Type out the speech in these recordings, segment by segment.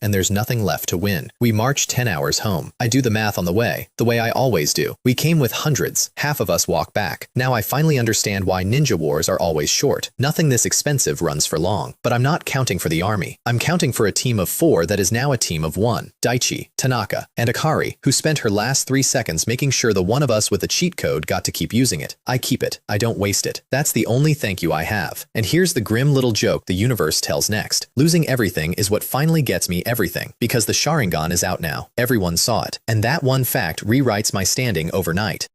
and there's nothing left to win. We march 10 hours home. I do the math on the way I always do. We came with hundreds, half of us walk back. Now I finally understand why ninja wars are always short. Nothing this expensive runs for long. But I'm not counting for the army. I'm counting for a team of 4 that is now a team of 1. Daichi, Tanaka, and Akari, who spent her last 3 seconds making sure the one of us with the cheat code got to keep using it. I keep it. I don't waste it. That's the only thank you I have. And here's the grim little joke the universe tells next. Losing everything is what finally gets me everything, because the Sharingan is out now. Everyone saw it. And that one fact rewrites my standing overnight.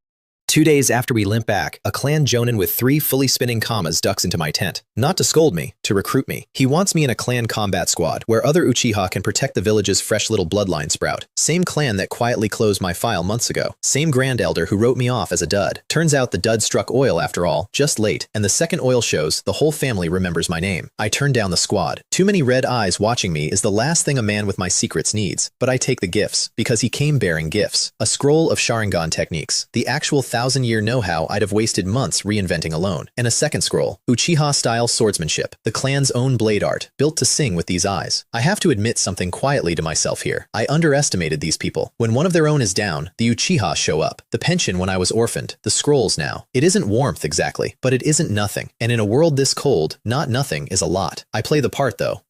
2 days after we limp back, a clan Jonin with 3 fully spinning kamas ducks into my tent. Not to scold me, to recruit me. He wants me in a clan combat squad, where other Uchiha can protect the village's fresh little bloodline sprout. Same clan that quietly closed my file months ago. Same grand elder who wrote me off as a dud. Turns out the dud struck oil after all, just late, and the second oil shows, the whole family remembers my name. I turn down the squad. Too many red eyes watching me is the last thing a man with my secrets needs, but I take the gifts, because he came bearing gifts. A scroll of Sharingan techniques, the actual 1,000-year know-how I'd have wasted months reinventing alone. And a second scroll, Uchiha-style swordsmanship, the clan's own blade art, built to sing with these eyes. I have to admit something quietly to myself here. I underestimated these people. When one of their own is down, the Uchiha show up. The pension when I was orphaned, the scrolls now. It isn't warmth exactly, but it isn't nothing. And in a world this cold, not nothing is a lot. I play the part though.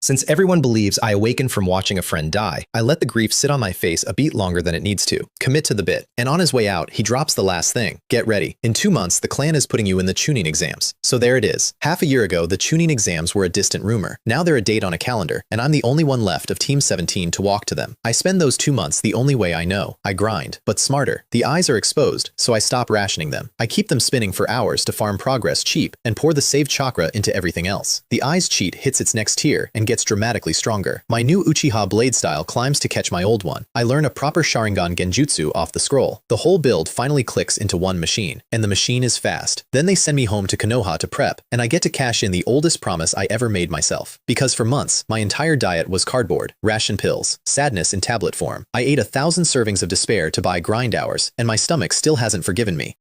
Since everyone believes I awakened from watching a friend die, I let the grief sit on my face a beat longer than it needs to. Commit to the bit. And on his way out, he drops the last thing. Get ready. In 2 months, the clan is putting you in the Chunin exams. So there it is. Half a year ago, the Chunin exams were a distant rumor. Now they're a date on a calendar, and I'm the only one left of Team 17 to walk to them. I spend those 2 months the only way I know. I grind, but smarter. The eyes are exposed, so I stop rationing them. I keep them spinning for hours to farm progress cheap and pour the saved chakra into everything else. The eyes cheat hits its next tier and gets dramatically stronger. My new Uchiha blade style climbs to catch my old one. I learn a proper Sharingan genjutsu off the scroll. The whole build finally clicks into one machine, and the machine is fast. Then they send me home to Konoha to prep, and I get to cash in the oldest promise I ever made myself. Because for months, my entire diet was cardboard, ration pills, sadness in tablet form. I ate 1,000 servings of despair to buy grind hours, and my stomach still hasn't forgiven me.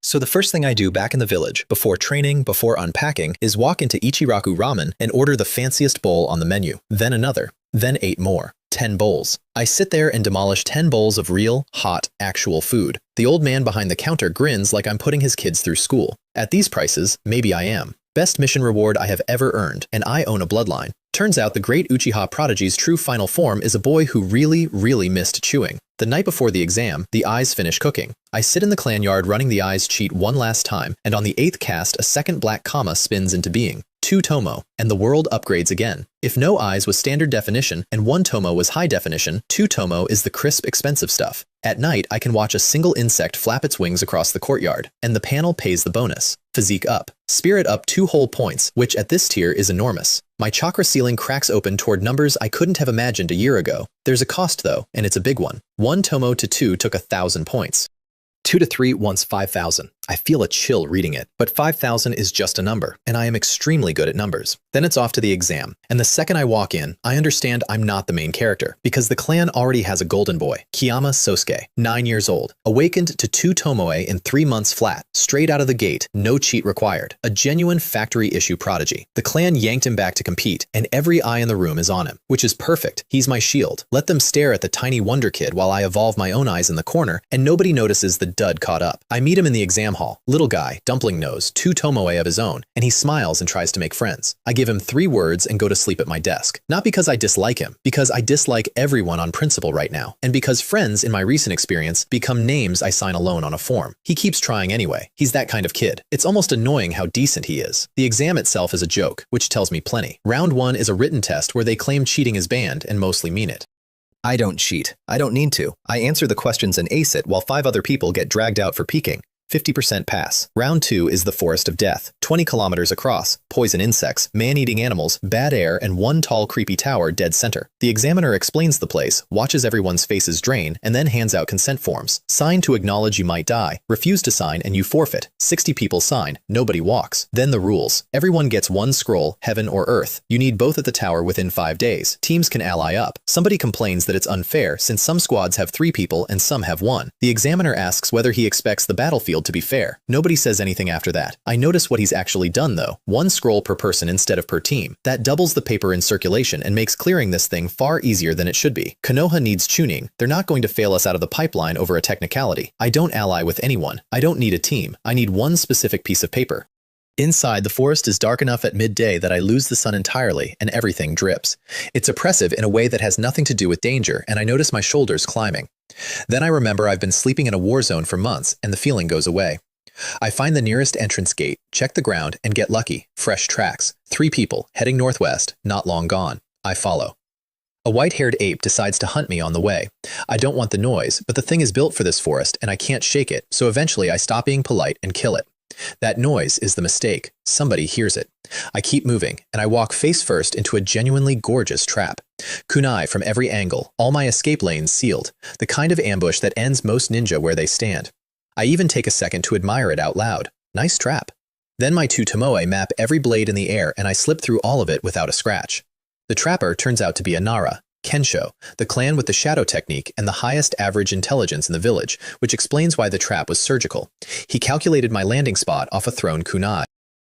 So the first thing I do back in the village, before training, before unpacking, is walk into Ichiraku Ramen and order the fanciest bowl on the menu. Then another. Then 8 more. 10 bowls. I sit there and demolish 10 bowls of real, hot, actual food. The old man behind the counter grins like I'm putting his kids through school. At these prices, maybe I am. Best mission reward I have ever earned, and I own a bloodline. Turns out the great Uchiha prodigy's true final form is a boy who really missed chewing. The night before the exam, the eyes finish cooking. I sit in the clan yard running the eyes cheat one last time, and on the 8th cast a second black comma spins into being. 2 tomo, and the world upgrades again. If no eyes was standard definition and 1 tomo was high definition, 2 tomo is the crisp, expensive stuff. At night, I can watch a single insect flap its wings across the courtyard, and the panel pays the bonus. Physique up. Spirit up 2 whole points, which at this tier is enormous. My chakra ceiling cracks open toward numbers I couldn't have imagined a year ago. There's a cost though, and it's a big one. 1 tomo to 2 took 1,000 points. 2 to 3 wants 5,000. I feel a chill reading it, but 5,000 is just a number, and I am extremely good at numbers. Then it's off to the exam, and the second I walk in, I understand I'm not the main character, because the clan already has a golden boy, Kiyama Sosuke, 9 years old, awakened to 2 tomoe in 3 months flat, straight out of the gate, no cheat required, a genuine factory-issue prodigy. The clan yanked him back to compete, and every eye in the room is on him, which is perfect. He's my shield. Let them stare at the tiny wonder kid while I evolve my own eyes in the corner, and nobody notices the dud caught up. I meet him in the exam hall. Little guy, dumpling nose, 2 tomoe of his own, and he smiles and tries to make friends. I give him 3 words and go to sleep at my desk. Not because I dislike him, because I dislike everyone on principle right now, and because friends in my recent experience become names I sign alone on a form. He keeps trying anyway. He's that kind of kid. It's almost annoying how decent he is. The exam itself is a joke, which tells me plenty. Round 1 is a written test where they claim cheating is banned and mostly mean it. I don't cheat. I don't need to. I answer the questions and ace it while 5 other people get dragged out for peeking. 50% pass. Round 2 is the Forest of Death, 20 kilometers across, poison insects, man-eating animals, bad air, and one tall creepy tower dead center. The examiner explains the place, watches everyone's faces drain, and then hands out consent forms. Sign to acknowledge you might die. Refuse to sign and you forfeit. 60 people sign. Nobody walks. Then the rules. Everyone gets 1 scroll, heaven or earth. You need both at the tower within 5 days. Teams can ally up. Somebody complains that it's unfair since some squads have 3 people and some have 1. The examiner asks whether he expects the battlefield field to be fair. Nobody says anything after that. I notice what he's actually done though. One scroll per person instead of per team. That doubles the paper in circulation and makes clearing this thing far easier than it should be. Konoha needs tuning. They're not going to fail us out of the pipeline over a technicality. I don't ally with anyone. I don't need a team. I need one specific piece of paper. Inside, the forest is dark enough at midday that I lose the sun entirely and everything drips. It's oppressive in a way that has nothing to do with danger, and I notice my shoulders climbing. Then I remember I've been sleeping in a war zone for months, and the feeling goes away. I find the nearest entrance gate, check the ground, and get lucky. Fresh tracks. 3 people, heading northwest, not long gone. I follow. A white-haired ape decides to hunt me on the way. I don't want the noise, but the thing is built for this forest, and I can't shake it, so eventually I stop being polite and kill it. That noise is the mistake. Somebody hears it. I keep moving, and I walk face first into a genuinely gorgeous trap. Kunai from every angle, all my escape lanes sealed, the kind of ambush that ends most ninja where they stand. I even take a second to admire it out loud. Nice trap. Then my 2 tomoe map every blade in the air, and I slip through all of it without a scratch. The trapper turns out to be a Nara, Kensho, the clan with the shadow technique and the highest average intelligence in the village, which explains why the trap was surgical. He calculated my landing spot off a thrown kunai.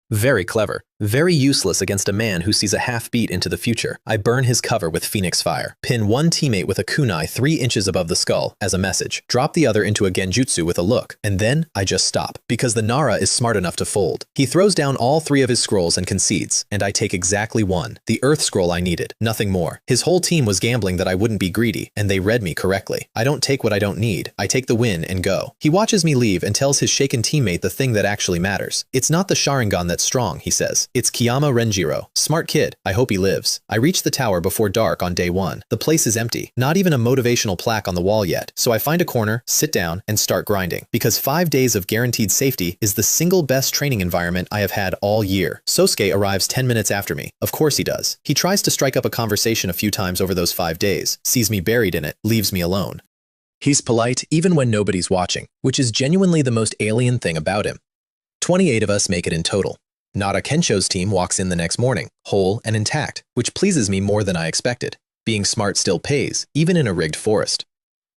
Very clever. Very useless against a man who sees a half-beat into the future. I burn his cover with Phoenix Fire. Pin one teammate with a kunai 3 inches above the skull as a message. Drop the other into a genjutsu with a look. And then I just stop, because the Nara is smart enough to fold. He throws down all 3 of his scrolls and concedes, and I take exactly one. The Earth scroll I needed. Nothing more. His whole team was gambling that I wouldn't be greedy, and they read me correctly. I don't take what I don't need. I take the win and go. He watches me leave and tells his shaken teammate the thing that actually matters. It's not the Sharingan that's strong, he says. It's Kiyama Renjiro. Smart kid. I hope he lives. I reach the tower before dark on day 1. The place is empty. Not even a motivational plaque on the wall yet. So I find a corner, sit down, and start grinding. Because 5 days of guaranteed safety is the single best training environment I have had all year. Sosuke arrives 10 minutes after me. Of course he does. He tries to strike up a conversation a few times over those 5 days, sees me buried in it, leaves me alone. He's polite even when nobody's watching, which is genuinely the most alien thing about him. 28 of us make it in total. Nara Kensho's team walks in the next morning, whole and intact, which pleases me more than I expected. Being smart still pays, even in a rigged forest.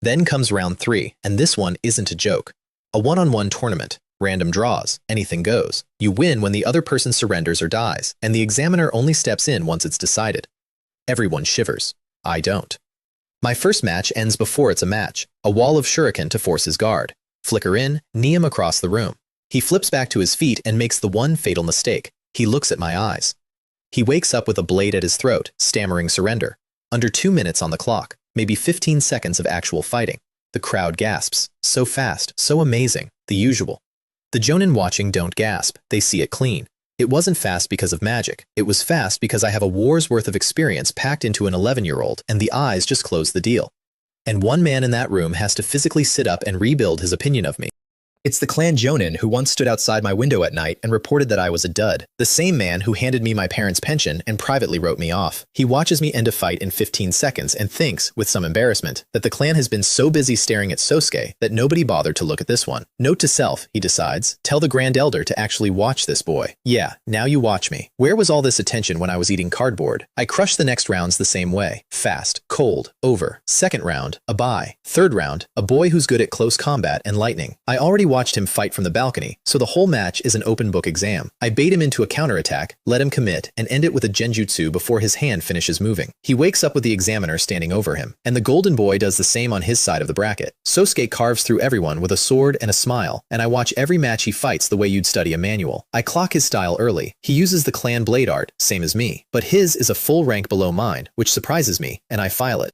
Then comes round 3, and this one isn't a joke. A one-on-one tournament. Random draws. Anything goes. You win when the other person surrenders or dies, and the examiner only steps in once it's decided. Everyone shivers. I don't. My first match ends before it's a match. A wall of shuriken to force his guard. Flicker in, knee him across the room. He flips back to his feet and makes the one fatal mistake. He looks at my eyes. He wakes up with a blade at his throat, stammering surrender. Under 2 minutes on the clock, maybe 15 seconds of actual fighting. The crowd gasps. So fast, so amazing, the usual. The jonin watching don't gasp, they see it clean. It wasn't fast because of magic. It was fast because I have a war's worth of experience packed into an 11-year-old, and the eyes just close the deal. And one man in that room has to physically sit up and rebuild his opinion of me. It's the clan Jonin who once stood outside my window at night and reported that I was a dud. The same man who handed me my parents' pension and privately wrote me off. He watches me end a fight in 15 seconds and thinks, with some embarrassment, that the clan has been so busy staring at Sosuke that nobody bothered to look at this one. Note to self, he decides, tell the Grand Elder to actually watch this boy. Yeah, now you watch me. Where was all this attention when I was eating cardboard? I crush the next rounds the same way. Fast, cold, over. Second round, a bye. Third round, a boy who's good at close combat and lightning. I already watched him fight from the balcony, so the whole match is an open book exam. I bait him into a counterattack, let him commit, and end it with a genjutsu before his hand finishes moving. He wakes up with the examiner standing over him, and the golden boy does the same on his side of the bracket. Sosuke carves through everyone with a sword and a smile, and I watch every match he fights the way you'd study a manual. I clock his style early. He uses the clan blade art, same as me, but his is a full rank below mine, which surprises me, and I file it.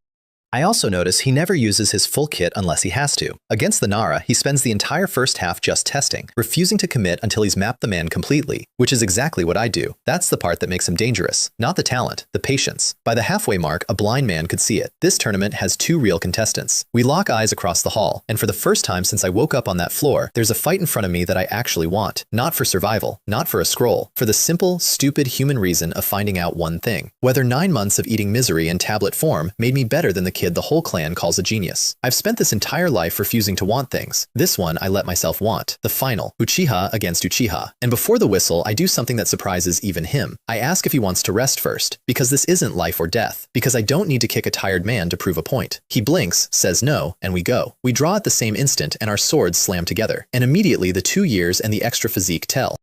I also notice he never uses his full kit unless he has to. Against the Nara, he spends the entire first half just testing, refusing to commit until he's mapped the man completely, which is exactly what I do. That's the part that makes him dangerous. Not the talent, the patience. By the halfway mark, a blind man could see it. This tournament has 2 real contestants. We lock eyes across the hall, and for the first time since I woke up on that floor, there's a fight in front of me that I actually want. Not for survival, not for a scroll, for the simple, stupid human reason of finding out one thing. Whether 9 months of eating misery in tablet form made me better than the kid the whole clan calls a genius. I've spent this entire life refusing to want things. This one I let myself want. The final. Uchiha against Uchiha. And before the whistle, I do something that surprises even him. I ask if he wants to rest first, because this isn't life or death, because I don't need to kick a tired man to prove a point. He blinks, says no, and we go. We draw at the same instant and our swords slam together. And immediately the 2 years and the extra physique tell.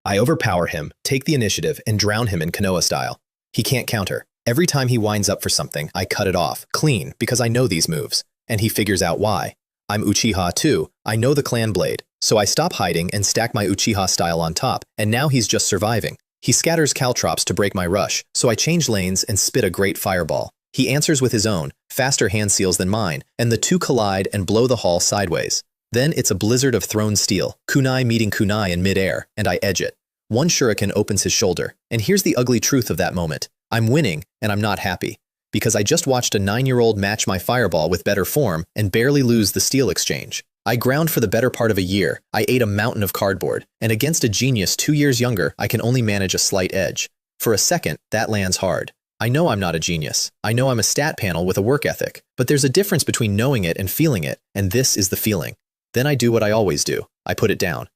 I overpower him, take the initiative, and drown him in Konoha style. He can't counter. Every time he winds up for something, I cut it off, clean, because I know these moves. And he figures out why. I'm Uchiha too. I know the clan blade. So I stop hiding and stack my Uchiha style on top, and now he's just surviving. He scatters caltrops to break my rush, so I change lanes and spit a great fireball. He answers with his own, faster hand seals than mine, and the two collide and blow the hall sideways. Then it's a blizzard of thrown steel, kunai meeting kunai in midair, and I edge it. One shuriken opens his shoulder, and here's the ugly truth of that moment. I'm winning, and I'm not happy, because I just watched a 9-year-old match my fireball with better form and barely lose the steel exchange. I ground for the better part of a year, I ate a mountain of cardboard, and against a genius 2 years younger, I can only manage a slight edge. For a second, that lands hard. I know I'm not a genius. I know I'm a stat panel with a work ethic, but there's a difference between knowing it and feeling it, and this is the feeling. Then I do what I always do. I put it down.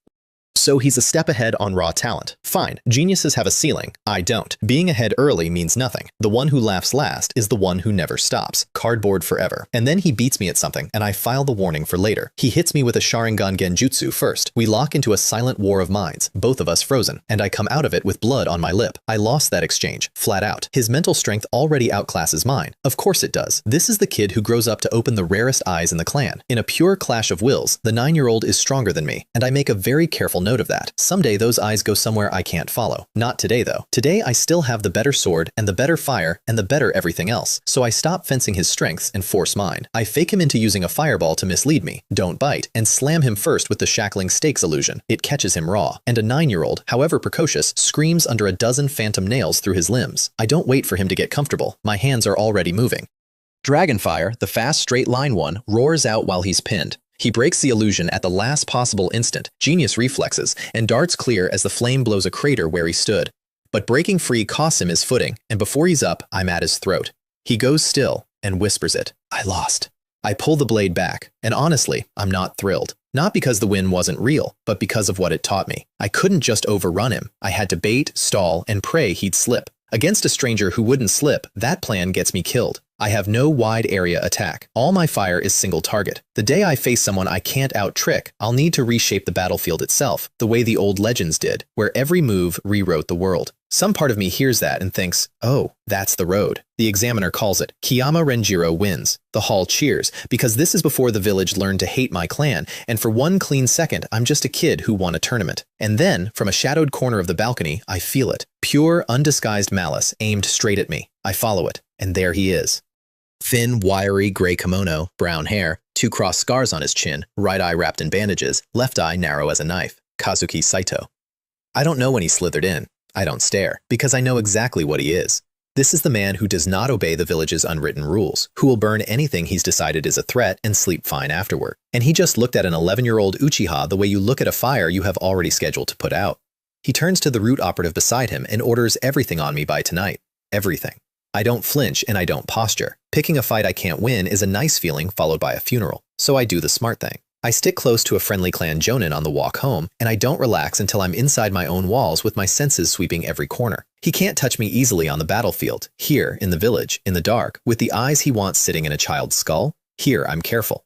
So he's a step ahead on raw talent. Fine, geniuses have a ceiling. I don't. Being ahead early means nothing. The one who laughs last is the one who never stops. Cardboard forever. And then he beats me at something, and I file the warning for later. He hits me with a Sharingan Genjutsu first. We lock into a silent war of minds, both of us frozen, and I come out of it with blood on my lip. I lost that exchange, flat out. His mental strength already outclasses mine. Of course it does. This is the kid who grows up to open the rarest eyes in the clan. In a pure clash of wills, the 9-year-old is stronger than me, and I make a very careful note of that. Someday those eyes go somewhere I can't follow. Not today though. Today I still have the better sword and the better fire and the better everything else. So I stop fencing his strengths and force mine. I fake him into using a fireball to mislead me, don't bite, and slam him first with the shackling stakes illusion. It catches him raw. And a 9-year-old, however precocious, screams under a dozen phantom nails through his limbs. I don't wait for him to get comfortable. My hands are already moving. Dragonfire, the fast straight line one, roars out while he's pinned. He breaks the illusion at the last possible instant, genius reflexes, and darts clear as the flame blows a crater where he stood. But breaking free costs him his footing, and before he's up, I'm at his throat. He goes still and whispers it. I lost. I pull the blade back, and honestly, I'm not thrilled. Not because the win wasn't real, but because of what it taught me. I couldn't just overrun him. I had to bait, stall, and pray he'd slip. Against a stranger who wouldn't slip, that plan gets me killed. I have no wide area attack. All my fire is single target. The day I face someone I can't out-trick, I'll need to reshape the battlefield itself, the way the old legends did, where every move rewrote the world. Some part of me hears that and thinks, oh, that's the road. The examiner calls it. Kiyama Renjiro wins. The hall cheers, because this is before the village learned to hate my clan, and for one clean second, I'm just a kid who won a tournament. And then, from a shadowed corner of the balcony, I feel it. Pure, undisguised malice aimed straight at me. I follow it, and there he is. Thin, wiry, gray kimono, brown hair, 2 cross scars on his chin, right eye wrapped in bandages, left eye narrow as a knife. Kazuki Saito. I don't know when he slithered in. I don't stare, because I know exactly what he is. This is the man who does not obey the village's unwritten rules, who will burn anything he's decided is a threat and sleep fine afterward. And he just looked at an 11-year-old Uchiha the way you look at a fire you have already scheduled to put out. He turns to the root operative beside him and orders everything on me by tonight. Everything. I don't flinch and I don't posture. Picking a fight I can't win is a nice feeling followed by a funeral, so I do the smart thing. I stick close to a friendly clan jonin on the walk home, and I don't relax until I'm inside my own walls with my senses sweeping every corner. He can't touch me easily on the battlefield, here, in the village, in the dark, with the eyes he wants sitting in a child's skull. Here, I'm careful.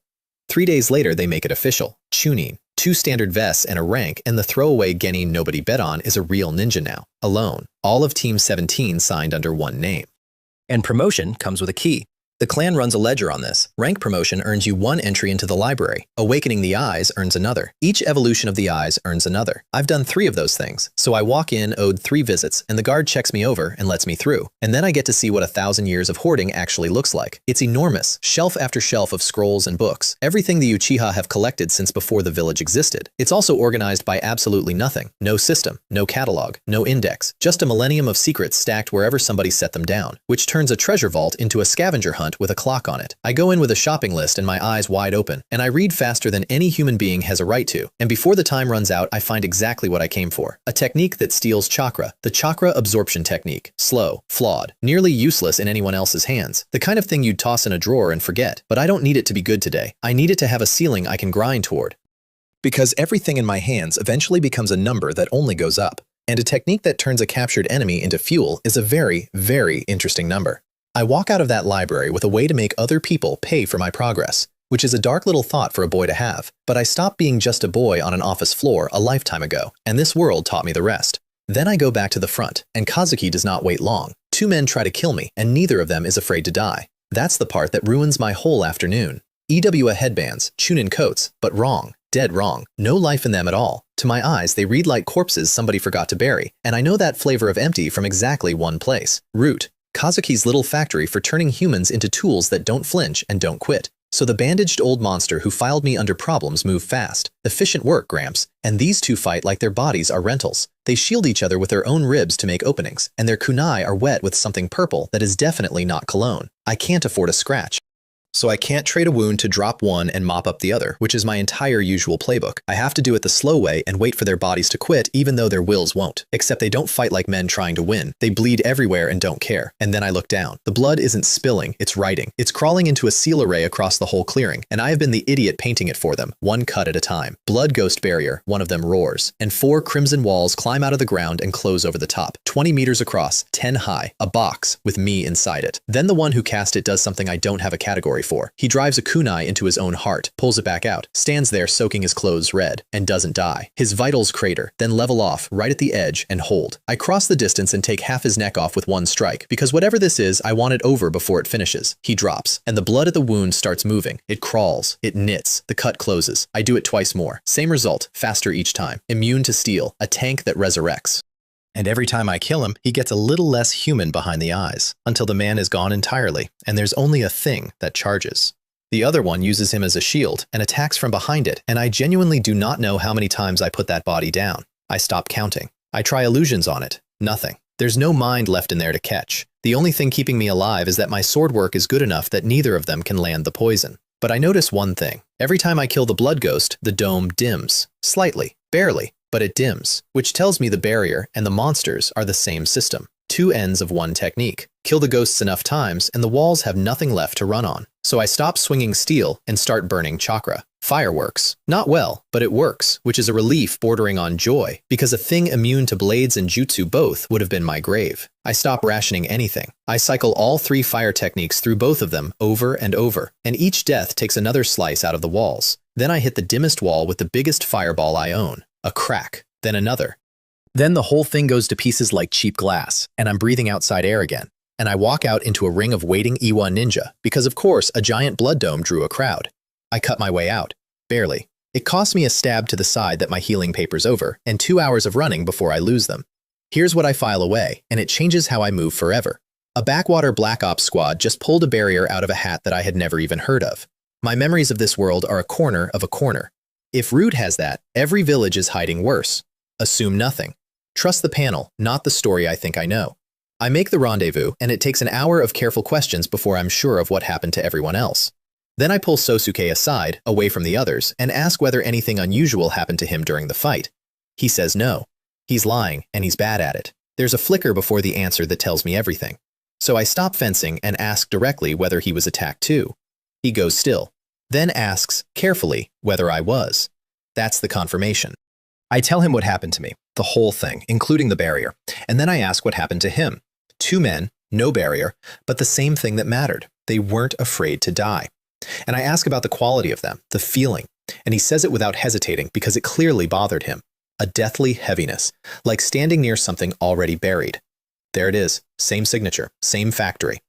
3 days later, they make it official. Chunin. 2 standard vests and a rank, and the throwaway genin nobody bet on is a real ninja now. Alone. All of Team 17 signed under one name. And promotion comes with a key. The clan runs a ledger on this. Rank promotion earns you 1 entry into the library. Awakening the eyes earns another. Each evolution of the eyes earns another. I've done 3 of those things, so I walk in owed 3 visits, and the guard checks me over and lets me through. And then I get to see what 1,000 years of hoarding actually looks like. It's enormous, shelf after shelf of scrolls and books. Everything the Uchiha have collected since before the village existed. It's also organized by absolutely nothing. No system, no catalog, no index. Just a millennium of secrets stacked wherever somebody set them down, which turns a treasure vault into a scavenger hunt hunt with a clock on it. I go in with a shopping list and my eyes wide open, and I read faster than any human being has a right to. And before the time runs out, I find exactly what I came for. A technique that steals chakra. The chakra absorption technique. Slow, flawed, nearly useless in anyone else's hands. The kind of thing you'd toss in a drawer and forget. But I don't need it to be good today. I need it to have a ceiling I can grind toward. Because everything in my hands eventually becomes a number that only goes up. And a technique that turns a captured enemy into fuel is a very, very interesting number. I walk out of that library with a way to make other people pay for my progress, which is a dark little thought for a boy to have. But I stopped being just a boy on an office floor a lifetime ago, and this world taught me the rest. Then I go back to the front, and Kazuki does not wait long. 2 men try to kill me, and neither of them is afraid to die. That's the part that ruins my whole afternoon. EWA headbands, Chunin coats, but wrong. Dead wrong. No life in them at all. To my eyes, they read like corpses somebody forgot to bury, and I know that flavor of empty from exactly one place. Root. Kazuki's little factory for turning humans into tools that don't flinch and don't quit. So the bandaged old monster who filed me under problems move fast. Efficient work, Gramps. And these two fight like their bodies are rentals. They shield each other with their own ribs to make openings, and their kunai are wet with something purple that is definitely not cologne. I can't afford a scratch. So I can't trade a wound to drop one and mop up the other, which is my entire usual playbook. I have to do it the slow way and wait for their bodies to quit even though their wills won't. Except they don't fight like men trying to win. They bleed everywhere and don't care. And then I look down. The blood isn't spilling, it's writing. It's crawling into a seal array across the whole clearing, and I have been the idiot painting it for them, one cut at a time. Blood ghost barrier, one of them roars, and 4 crimson walls climb out of the ground and close over the top. 20 meters across, 10 high, a box with me inside it. Then the one who cast it does something I don't have a category for. He drives a kunai into his own heart, pulls it back out, stands there soaking his clothes red, and doesn't die. His vitals crater, then level off right at the edge and hold. I cross the distance and take half his neck off with one strike, because whatever this is, I want it over before it finishes. He drops, and the blood at the wound starts moving. It crawls, it knits, the cut closes. I do it twice more. Same result, faster each time. Immune to steel, a tank that resurrects. And every time I kill him, he gets a little less human behind the eyes, until the man is gone entirely, and there's only a thing that charges. The other one uses him as a shield and attacks from behind it, and I genuinely do not know how many times I put that body down. I stop counting. I try illusions on it. Nothing. There's no mind left in there to catch. The only thing keeping me alive is that my sword work is good enough that neither of them can land the poison. But I notice one thing. Every time I kill the blood ghost, the dome dims. Slightly. Barely. But it dims, which tells me the barrier and the monsters are the same system. 2 ends of one technique. Kill the ghosts enough times and the walls have nothing left to run on. So I stop swinging steel and start burning chakra. Fireworks. Not well, but it works, which is a relief bordering on joy, because a thing immune to blades and jutsu both would have been my grave. I stop rationing anything. I cycle all 3 fire techniques through both of them over and over, and each death takes another slice out of the walls. Then I hit the dimmest wall with the biggest fireball I own. A crack, then another. Then the whole thing goes to pieces like cheap glass, and I'm breathing outside air again. And I walk out into a ring of waiting Iwa ninja, because of course a giant blood dome drew a crowd. I cut my way out. Barely. It cost me a stab to the side that my healing paper's over, and 2 hours of running before I lose them. Here's what I file away, and it changes how I move forever. A backwater Black Ops squad just pulled a barrier out of a hat that I had never even heard of. My memories of this world are a corner of a corner. If Root has that, every village is hiding worse. Assume nothing. Trust the panel, not the story I think I know. I make the rendezvous, and it takes an hour of careful questions before I'm sure of what happened to everyone else. Then I pull Sosuke aside, away from the others, and ask whether anything unusual happened to him during the fight. He says no. He's lying, and he's bad at it. There's a flicker before the answer that tells me everything. So I stop fencing and ask directly whether he was attacked too. He goes still. Then asks, carefully, whether I was. That's the confirmation. I tell him what happened to me, the whole thing, including the barrier, and then I ask what happened to him. 2 men, no barrier, but the same thing that mattered. They weren't afraid to die. And I ask about the quality of them, the feeling, and he says it without hesitating because it clearly bothered him. A deathly heaviness, like standing near something already buried. There it is, same signature, same factory.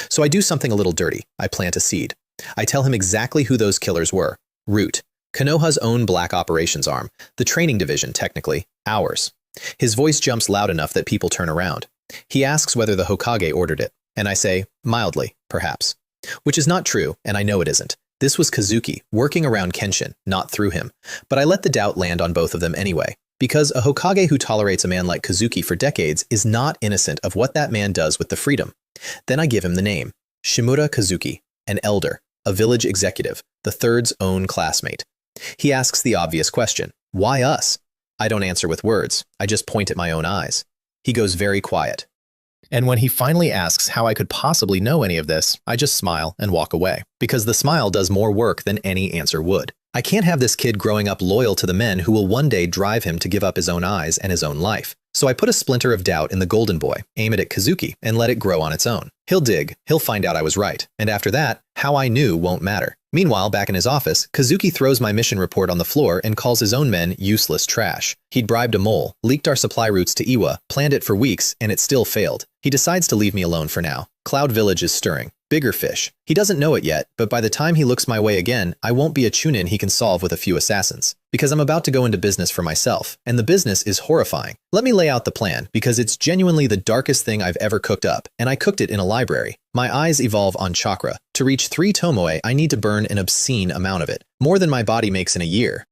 So I do something a little dirty. I plant a seed. I tell him exactly who those killers were. Root. Konoha's own black operations arm, the training division, technically, ours. His voice jumps loud enough that people turn around. He asks whether the Hokage ordered it, and I say, mildly, perhaps. Which is not true, and I know it isn't. This was Kazuki, working around Kenshin, not through him. But I let the doubt land on both of them anyway, because a Hokage who tolerates a man like Kazuki for decades is not innocent of what that man does with the freedom. Then I give him the name. Shimura Kazuki, an elder, a village executive, the third's own classmate. He asks the obvious question, why us? I don't answer with words, I just point at my own eyes. He goes very quiet. And when he finally asks how I could possibly know any of this, I just smile and walk away, because the smile does more work than any answer would. I can't have this kid growing up loyal to the men who will one day drive him to give up his own eyes and his own life. So I put a splinter of doubt in the golden boy, aim it at Kazuki, and let it grow on its own. He'll dig, he'll find out I was right, and after that, how I knew won't matter. Meanwhile, back in his office, Kazuki throws my mission report on the floor and calls his own men useless trash. He'd bribed a mole, leaked our supply routes to Iwa, planned it for weeks, and it still failed. He decides to leave me alone for now. Cloud Village is stirring. Bigger fish. He doesn't know it yet, but by the time he looks my way again, I won't be a Chunin he can solve with a few assassins. Because I'm about to go into business for myself, and the business is horrifying. Let me lay out the plan, because it's genuinely the darkest thing I've ever cooked up, and I cooked it in a library. My eyes evolve on chakra. To reach 3 tomoe, I need to burn an obscene amount of it, more than my body makes in a year.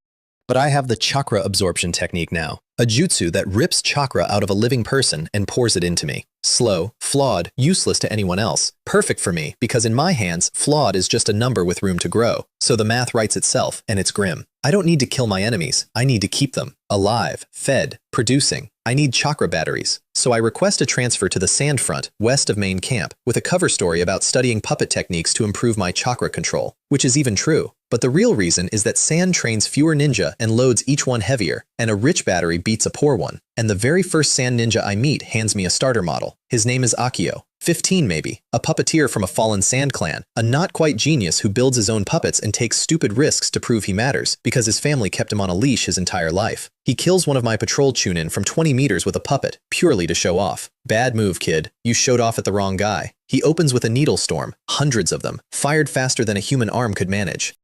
But I have the chakra absorption technique now, a jutsu that rips chakra out of a living person and pours it into me. Slow, flawed, useless to anyone else. Perfect for me, because in my hands, flawed is just a number with room to grow. So the math writes itself, and it's grim. I don't need to kill my enemies. I need to keep them alive, fed, producing. I need chakra batteries. So I request a transfer to the sand front, west of main camp, with a cover story about studying puppet techniques to improve my chakra control, which is even true. But the real reason is that sand trains fewer ninja and loads each one heavier, and a rich battery beats a poor one. And the very first sand ninja I meet hands me a starter model. His name is Akio. 15 maybe, a puppeteer from a fallen sand clan, a not quite genius who builds his own puppets and takes stupid risks to prove he matters because his family kept him on a leash his entire life. He kills one of my patrol Chunin from 20 meters with a puppet, purely to show off. Bad move, kid. You showed off at the wrong guy. He opens with a needle storm, hundreds of them, fired faster than a human arm could manage.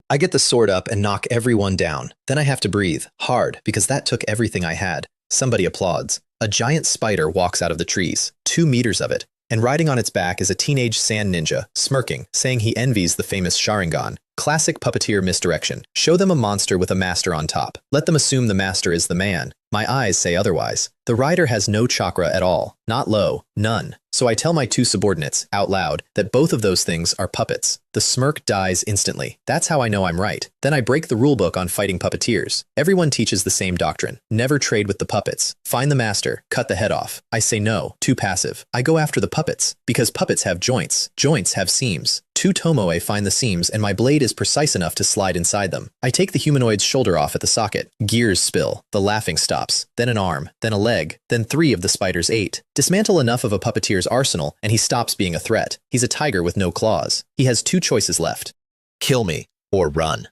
I get the sword up and knock everyone down. Then I have to breathe, hard, because that took everything I had. Somebody applauds. A giant spider walks out of the trees, 2 meters of it, and riding on its back is a teenage sand ninja, smirking, saying he envies the famous Sharingan. Classic puppeteer misdirection. Show them a monster with a master on top. Let them assume the master is the man. My eyes say otherwise. The rider has no chakra at all. Not low. None. So I tell my 2 subordinates, out loud, that both of those things are puppets. The smirk dies instantly. That's how I know I'm right. Then I break the rulebook on fighting puppeteers. Everyone teaches the same doctrine. Never trade with the puppets. Find the master. Cut the head off. I say no. Too passive. I go after the puppets. Because puppets have joints. Joints have seams. 2 tomoe find the seams, and my blade is precise enough to slide inside them. I take the humanoid's shoulder off at the socket. Gears spill. The laughing stops. Then an arm. Then a leg. Then 3 of the spider's 8. Dismantle enough of a puppeteer's arsenal, and he stops being a threat. He's a tiger with no claws. He has 2 choices left. Kill me, or run.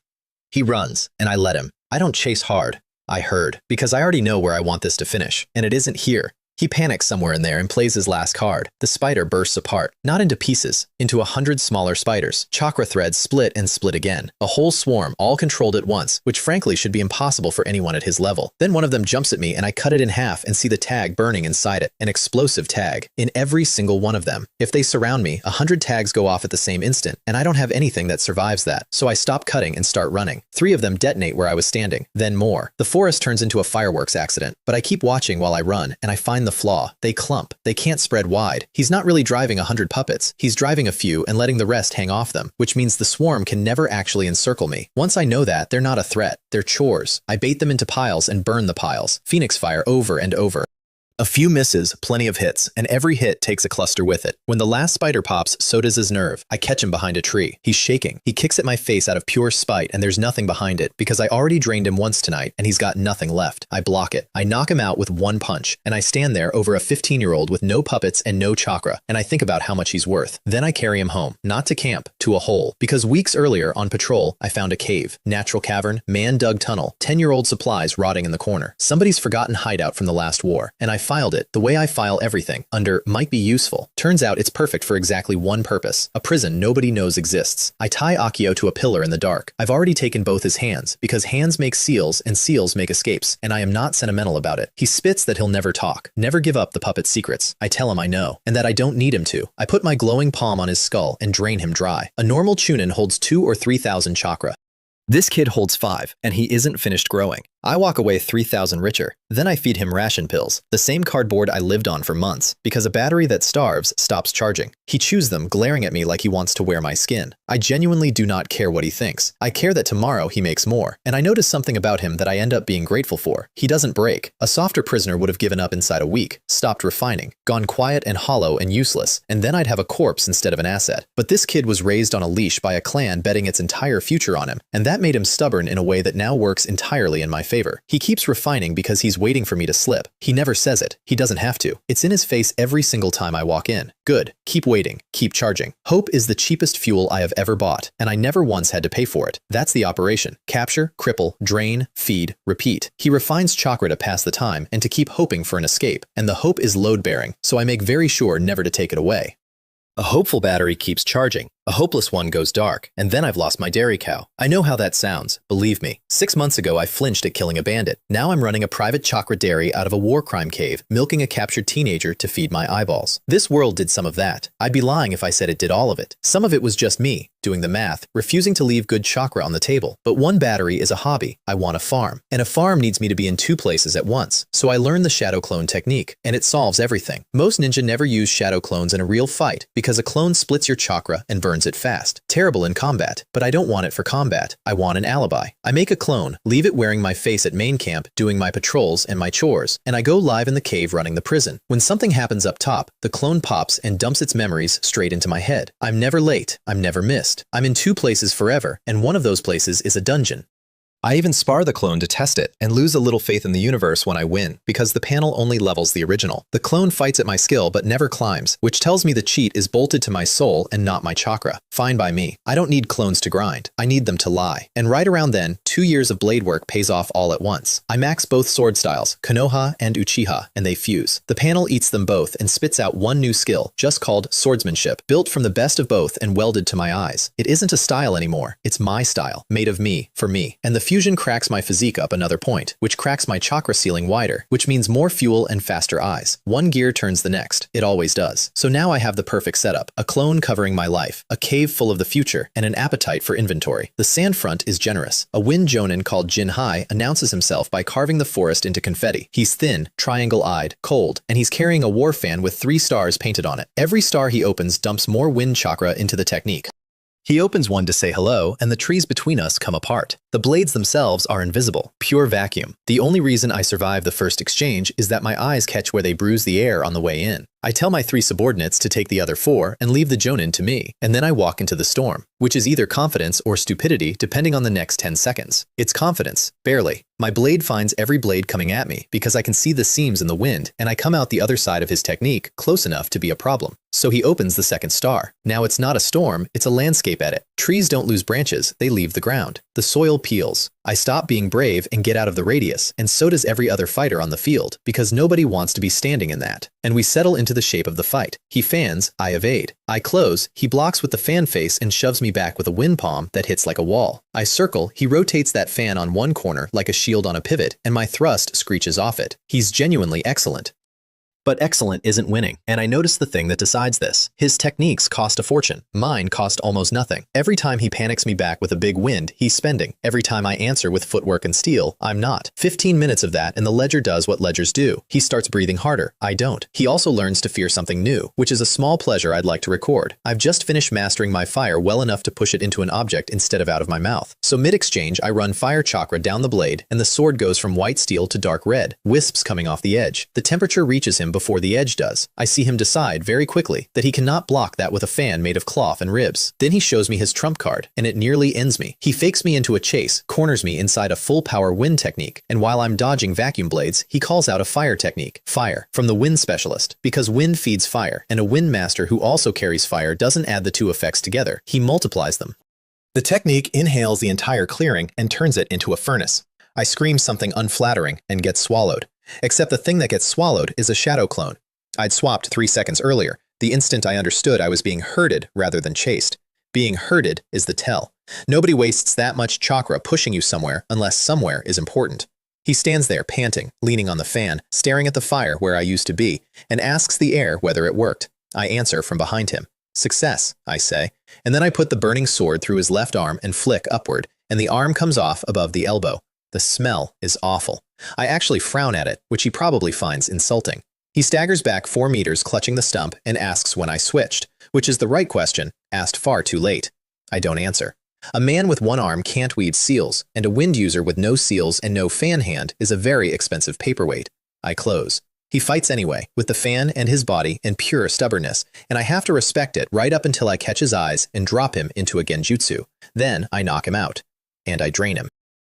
He runs, and I let him. I don't chase hard. I herd, because I already know where I want this to finish, and it isn't here. He panics somewhere in there and plays his last card. The spider bursts apart, not into pieces, into 100 smaller spiders. Chakra threads split and split again. A whole swarm, all controlled at once, which frankly should be impossible for anyone at his level. Then one of them jumps at me and I cut it in half and see the tag burning inside it. An explosive tag. In every single one of them. If they surround me, 100 tags go off at the same instant, and I don't have anything that survives that. So I stop cutting and start running. 3 of them detonate where I was standing. Then more. The forest turns into a fireworks accident, but I keep watching while I run, and I find the flaw. They clump. They can't spread wide. He's not really driving 100 puppets. He's driving a few and letting the rest hang off them, which means the swarm can never actually encircle me. Once I know that, they're not a threat. They're chores. I bait them into piles and burn the piles. Phoenix fire over and over. A few misses, plenty of hits, and every hit takes a cluster with it. When the last spider pops, so does his nerve. I catch him behind a tree. He's shaking. He kicks at my face out of pure spite, and there's nothing behind it, because I already drained him once tonight, and he's got nothing left. I block it. I knock him out with 1 punch, and I stand there over a 15-year-old with no puppets and no chakra, and I think about how much he's worth. Then I carry him home, not to camp, to a hole, because weeks earlier, on patrol, I found a cave, natural cavern, man-dug tunnel, 10-year-old supplies rotting in the corner. Somebody's forgotten hideout from the last war, and I filed it, the way I file everything, under might be useful. Turns out it's perfect for exactly one purpose, a prison nobody knows exists. I tie Akio to a pillar in the dark. I've already taken both his hands, because hands make seals and seals make escapes, and I am not sentimental about it. He spits that he'll never talk, never give up the puppet's secrets. I tell him I know, and that I don't need him to. I put my glowing palm on his skull and drain him dry. A normal Chunin holds 2,000 or 3,000 chakra. This kid holds 5, and he isn't finished growing. I walk away 3,000 richer. Then I feed him ration pills, the same cardboard I lived on for months, because a battery that starves stops charging. He chews them, glaring at me like he wants to wear my skin. I genuinely do not care what he thinks. I care that tomorrow he makes more. And I notice something about him that I end up being grateful for. He doesn't break. A softer prisoner would have given up inside a week, stopped refining, gone quiet and hollow and useless, and then I'd have a corpse instead of an asset. But this kid was raised on a leash by a clan betting its entire future on him, and that made him stubborn in a way that now works entirely in my favor. He keeps refining because he's waiting for me to slip. He never says it. He doesn't have to. It's in his face every single time I walk in. Good. Keep waiting. Keep charging. Hope is the cheapest fuel I have ever bought, and I never once had to pay for it. That's the operation. Capture, cripple, drain, feed, repeat. He refines chakra to pass the time and to keep hoping for an escape, and the hope is load-bearing, so I make very sure never to take it away. A hopeful battery keeps charging. A hopeless one goes dark, and then I've lost my dairy cow. I know how that sounds, believe me. 6 months ago I flinched at killing a bandit. Now I'm running a private chakra dairy out of a war crime cave, milking a captured teenager to feed my eyeballs. This world did some of that. I'd be lying if I said it did all of it. Some of it was just me, doing the math, refusing to leave good chakra on the table. But one battery is a hobby. I want a farm. And a farm needs me to be in 2 places at once. So I learned the shadow clone technique, and it solves everything. Most ninja never use shadow clones in a real fight, because a clone splits your chakra and burns it fast. Terrible in combat, but I don't want it for combat. I want an alibi. I make a clone, leave it wearing my face at main camp, doing my patrols and my chores, and I go live in the cave running the prison. When something happens up top, the clone pops and dumps its memories straight into my head. I'm never late. I'm never missed. I'm in 2 places forever, and one of those places is a dungeon. I even spar the clone to test it and lose a little faith in the universe when I win, because the panel only levels the original. The clone fights at my skill but never climbs, which tells me the cheat is bolted to my soul and not my chakra. Fine by me. I don't need clones to grind. I need them to lie. And right around then, 2 years of blade work pays off all at once. I max both sword styles, Konoha and Uchiha, and they fuse. The panel eats them both and spits out one new skill, just called swordsmanship, built from the best of both and welded to my eyes. It isn't a style anymore. It's my style, made of me, for me. And the fusion cracks my physique up another point, which cracks my chakra ceiling wider, which means more fuel and faster eyes. One gear turns the next. It always does. So now I have the perfect setup. A clone covering my life, a cave full of the future, and an appetite for inventory. The sand front is generous. A wind jonin called Jinhai announces himself by carving the forest into confetti. He's thin, triangle-eyed, cold, and he's carrying a war fan with 3 stars painted on it. Every star he opens dumps more wind chakra into the technique. He opens one to say hello, and the trees between us come apart. The blades themselves are invisible, pure vacuum. The only reason I survive the first exchange is that my eyes catch where they bruise the air on the way in. I tell my 3 subordinates to take the other 4 and leave the jonin to me, and then I walk into the storm, which is either confidence or stupidity depending on the next 10 seconds. It's confidence, barely. My blade finds every blade coming at me because I can see the seams in the wind, and I come out the other side of his technique close enough to be a problem. So he opens the second star. Now it's not a storm, it's a landscape edit. Trees don't lose branches, they leave the ground. The soil peels. I stop being brave and get out of the radius, and so does every other fighter on the field, because nobody wants to be standing in that. And we settle into the shape of the fight. He fans, I evade. I close, he blocks with the fan face and shoves me back with a wind palm that hits like a wall. I circle, he rotates that fan on one corner like a shield on a pivot, and my thrust screeches off it. He's genuinely excellent. But excellent isn't winning, and I notice the thing that decides this. His techniques cost a fortune. Mine cost almost nothing. Every time he panics me back with a big wind, he's spending. Every time I answer with footwork and steel, I'm not. 15 minutes of that and the ledger does what ledgers do. He starts breathing harder. I don't. He also learns to fear something new, which is a small pleasure I'd like to record. I've just finished mastering my fire well enough to push it into an object instead of out of my mouth. So mid-exchange, I run fire chakra down the blade, and the sword goes from white steel to dark red, wisps coming off the edge. The temperature reaches him before the edge does. I see him decide very quickly that he cannot block that with a fan made of cloth and ribs. Then he shows me his trump card, and it nearly ends me. He fakes me into a chase, corners me inside a full power wind technique, and while I'm dodging vacuum blades, he calls out a fire technique. Fire, from the wind specialist, because wind feeds fire, and a wind master who also carries fire doesn't add the 2 effects together. He multiplies them. The technique inhales the entire clearing and turns it into a furnace. I scream something unflattering and get swallowed. Except the thing that gets swallowed is a shadow clone. I'd swapped 3 seconds earlier, the instant I understood I was being herded rather than chased. Being herded is the tell. Nobody wastes that much chakra pushing you somewhere unless somewhere is important. He stands there panting, leaning on the fan, staring at the fire where I used to be, and asks the air whether it worked. I answer from behind him. Success, I say, and then I put the burning sword through his left arm and flick upward, and the arm comes off above the elbow. The smell is awful. I actually frown at it, which he probably finds insulting. He staggers back 4 meters clutching the stump and asks when I switched, which is the right question, asked far too late. I don't answer. A man with one arm can't weed seals, and a wind user with no seals and no fan hand is a very expensive paperweight. I close. He fights anyway, with the fan and his body in pure stubbornness, and I have to respect it right up until I catch his eyes and drop him into a genjutsu. Then I knock him out. And I drain him.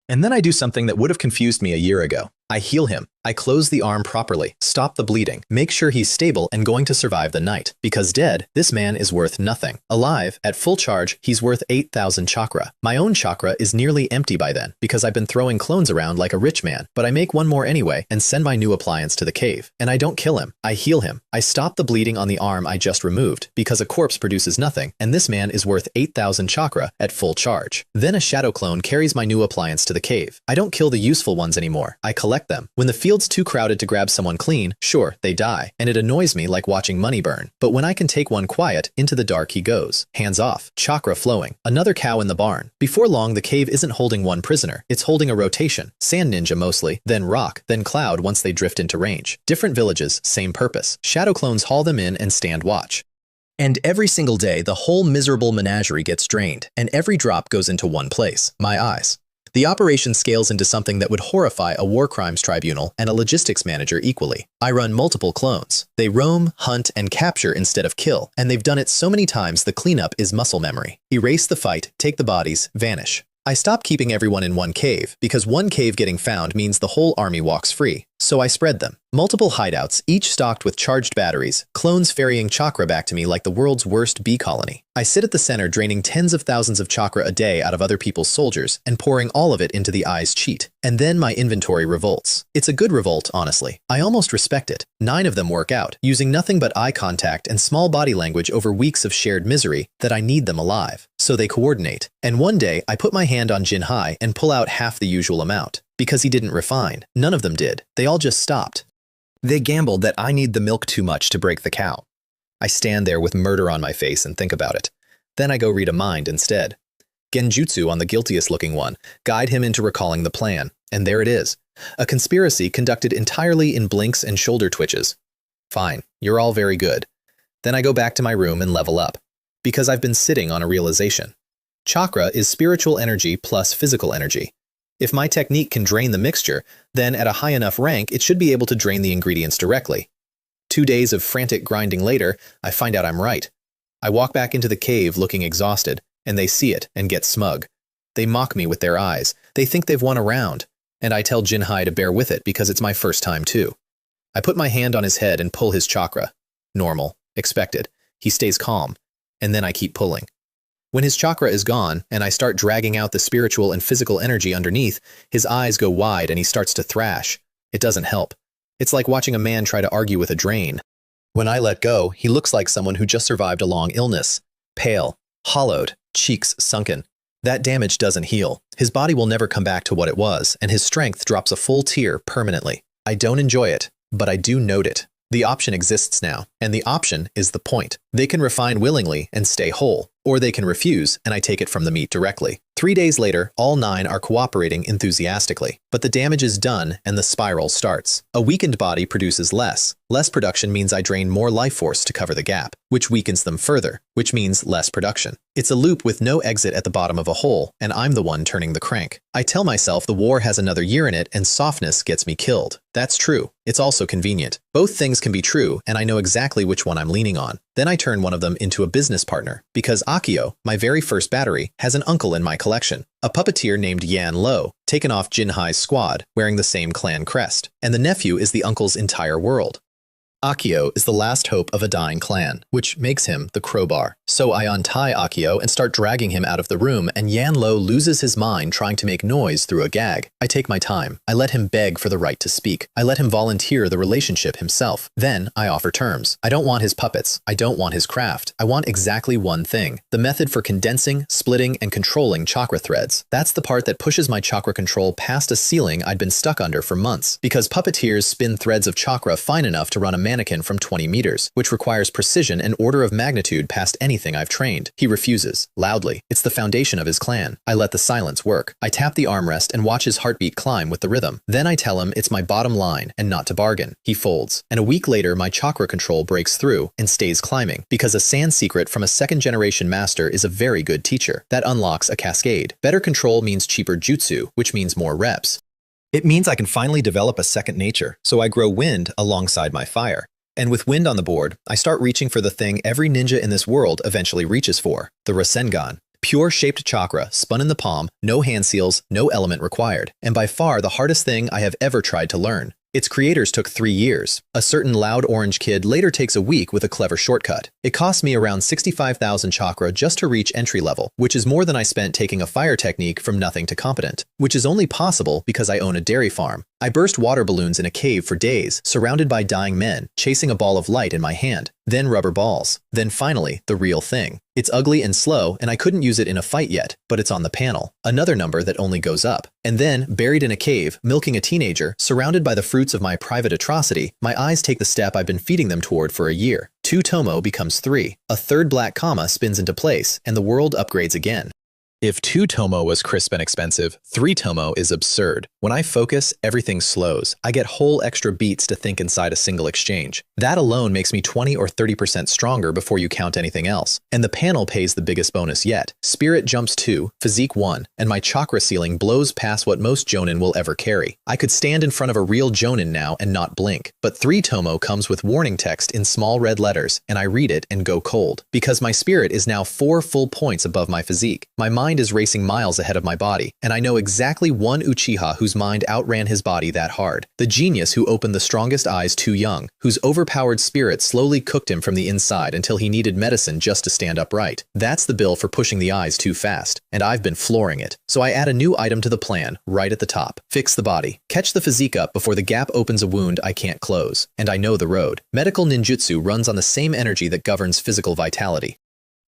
And then I do something that would have confused me a year ago. I heal him. I close the arm properly, stop the bleeding, make sure he's stable and going to survive the night. Because dead, this man is worth nothing. Alive, at full charge, he's worth 8,000 chakra. My own chakra is nearly empty by then, because I've been throwing clones around like a rich man, but I make one more anyway and send my new appliance to the cave. And I don't kill him. I heal him. I stop the bleeding on the arm I just removed, because a corpse produces nothing, and this man is worth 8,000 chakra at full charge. Then a shadow clone carries my new appliance to the cave. I don't kill the useful ones anymore. I collect them. When the field's too crowded to grab someone clean, sure, they die, and it annoys me like watching money burn. But when I can take one quiet, into the dark he goes. Hands off, chakra flowing. Another cow in the barn. Before long, the cave isn't holding one prisoner. It's holding a rotation. Sand ninja mostly, then rock, then cloud once they drift into range. Different villages, same purpose. Shadow clones haul them in and stand watch. And every single day, the whole miserable menagerie gets drained, and every drop goes into one place, my eyes. The operation scales into something that would horrify a war crimes tribunal and a logistics manager equally. I run multiple clones. They roam, hunt, and capture instead of kill, and they've done it so many times the cleanup is muscle memory. Erase the fight, take the bodies, vanish. I stop keeping everyone in one cave, because one cave getting found means the whole army walks free. So I spread them. Multiple hideouts, each stocked with charged batteries, clones ferrying chakra back to me like the world's worst bee colony. I sit at the center draining tens of thousands of chakra a day out of other people's soldiers and pouring all of it into the eye's cheat. And then my inventory revolts. It's a good revolt, honestly. I almost respect it. 9 of them work out, using nothing but eye contact and small body language over weeks of shared misery that I need them alive. So they coordinate. And one day, I put my hand on UCHIHA and pull out half the usual amount. Because he didn't refine. None of them did. They all just stopped. They gambled that I need the milk too much to break the cow. I stand there with murder on my face and think about it. Then I go read a mind instead. Genjutsu on the guiltiest looking one, guide him into recalling the plan. And there it is. A conspiracy conducted entirely in blinks and shoulder twitches. Fine, you're all very good. Then I go back to my room and level up. Because I've been sitting on a realization. Chakra is spiritual energy plus physical energy. If my technique can drain the mixture, then at a high enough rank, it should be able to drain the ingredients directly. 2 days of frantic grinding later, I find out I'm right. I walk back into the cave looking exhausted, and they see it and get smug. They mock me with their eyes. They think they've won a round, and I tell UCHIHA to bear with it because it's my first time too. I put my hand on his head and pull his chakra. Normal, expected. He stays calm, and then I keep pulling. When his chakra is gone, and I start dragging out the spiritual and physical energy underneath, his eyes go wide and he starts to thrash. It doesn't help. It's like watching a man try to argue with a drain. When I let go, he looks like someone who just survived a long illness. Pale, hollowed, cheeks sunken. That damage doesn't heal. His body will never come back to what it was, and his strength drops a full tier permanently. I don't enjoy it, but I do note it. The option exists now, and the option is the point. They can refine willingly and stay whole, or they can refuse and I take it from the meat directly. 3 days later, all 9 are cooperating enthusiastically, but the damage is done and the spiral starts. A weakened body produces less. Less production means I drain more life force to cover the gap, which weakens them further, which means less production. It's a loop with no exit at the bottom of a hole, and I'm the one turning the crank. I tell myself the war has another year in it and softness gets me killed. That's true. It's also convenient. Both things can be true, and I know exactly which one I'm leaning on. Then I turn one of them into a business partner, because Akio, my very first battery, has an uncle in my collection. A puppeteer named Yan Lo, taken off UCHIHA's squad, wearing the same clan crest. And the nephew is the uncle's entire world. Akio is the last hope of a dying clan, which makes him the crowbar. So I untie Akio and start dragging him out of the room, and Yan Lo loses his mind trying to make noise through a gag. I take my time. I let him beg for the right to speak. I let him volunteer the relationship himself. Then I offer terms. I don't want his puppets. I don't want his craft. I want exactly one thing. The method for condensing, splitting, and controlling chakra threads. That's the part that pushes my chakra control past a ceiling I'd been stuck under for months. Because puppeteers spin threads of chakra fine enough to run a mannequin from 20 meters, which requires precision and order of magnitude past anything I've trained. He refuses, loudly. It's the foundation of his clan. I let the silence work. I tap the armrest and watch his heartbeat climb with the rhythm. Then I tell him it's my bottom line and not to bargain. He folds. And a week later, my chakra control breaks through and stays climbing, because a sand secret from a second-generation master is a very good teacher. That unlocks a cascade. Better control means cheaper jutsu, which means more reps. It means I can finally develop a second nature, so I grow wind alongside my fire. And with wind on the board, I start reaching for the thing every ninja in this world eventually reaches for, the Rasengan. Pure shaped chakra, spun in the palm, no hand seals, no element required, and by far the hardest thing I have ever tried to learn. Its creators took 3 years. A certain loud orange kid later takes a week with a clever shortcut. It cost me around 65,000 chakra just to reach entry level, which is more than I spent taking a fire technique from nothing to competent, which is only possible because I own a dairy farm. I burst water balloons in a cave for days, surrounded by dying men, chasing a ball of light in my hand, then rubber balls, then finally, the real thing. It's ugly and slow, and I couldn't use it in a fight yet, but it's on the panel, another number that only goes up. And then, buried in a cave, milking a teenager, surrounded by the fruits of my private atrocity, my eyes take the step I've been feeding them toward for a year. 2 tomo becomes 3. A third black comma spins into place, and the world upgrades again. If 2 tomo was crisp and expensive, 3 tomo is absurd. When I focus, everything slows. I get whole extra beats to think inside a single exchange. That alone makes me 20 or 30% stronger before you count anything else. And the panel pays the biggest bonus yet. Spirit jumps 2, physique 1, and my chakra ceiling blows past what most jonin will ever carry. I could stand in front of a real jonin now and not blink. But 3 tomo comes with warning text in small red letters, and I read it and go cold. Because my spirit is now 4 full points above my physique. My mind is racing miles ahead of my body, and I know exactly one Uchiha whose mind outran his body that hard. The genius who opened the strongest eyes too young, whose overpowered spirit slowly cooked him from the inside until he needed medicine just to stand upright. That's the bill for pushing the eyes too fast, and I've been flooring it. So I add a new item to the plan, right at the top. Fix the body. Catch the physique up before the gap opens a wound I can't close. And I know the road. Medical ninjutsu runs on the same energy that governs physical vitality.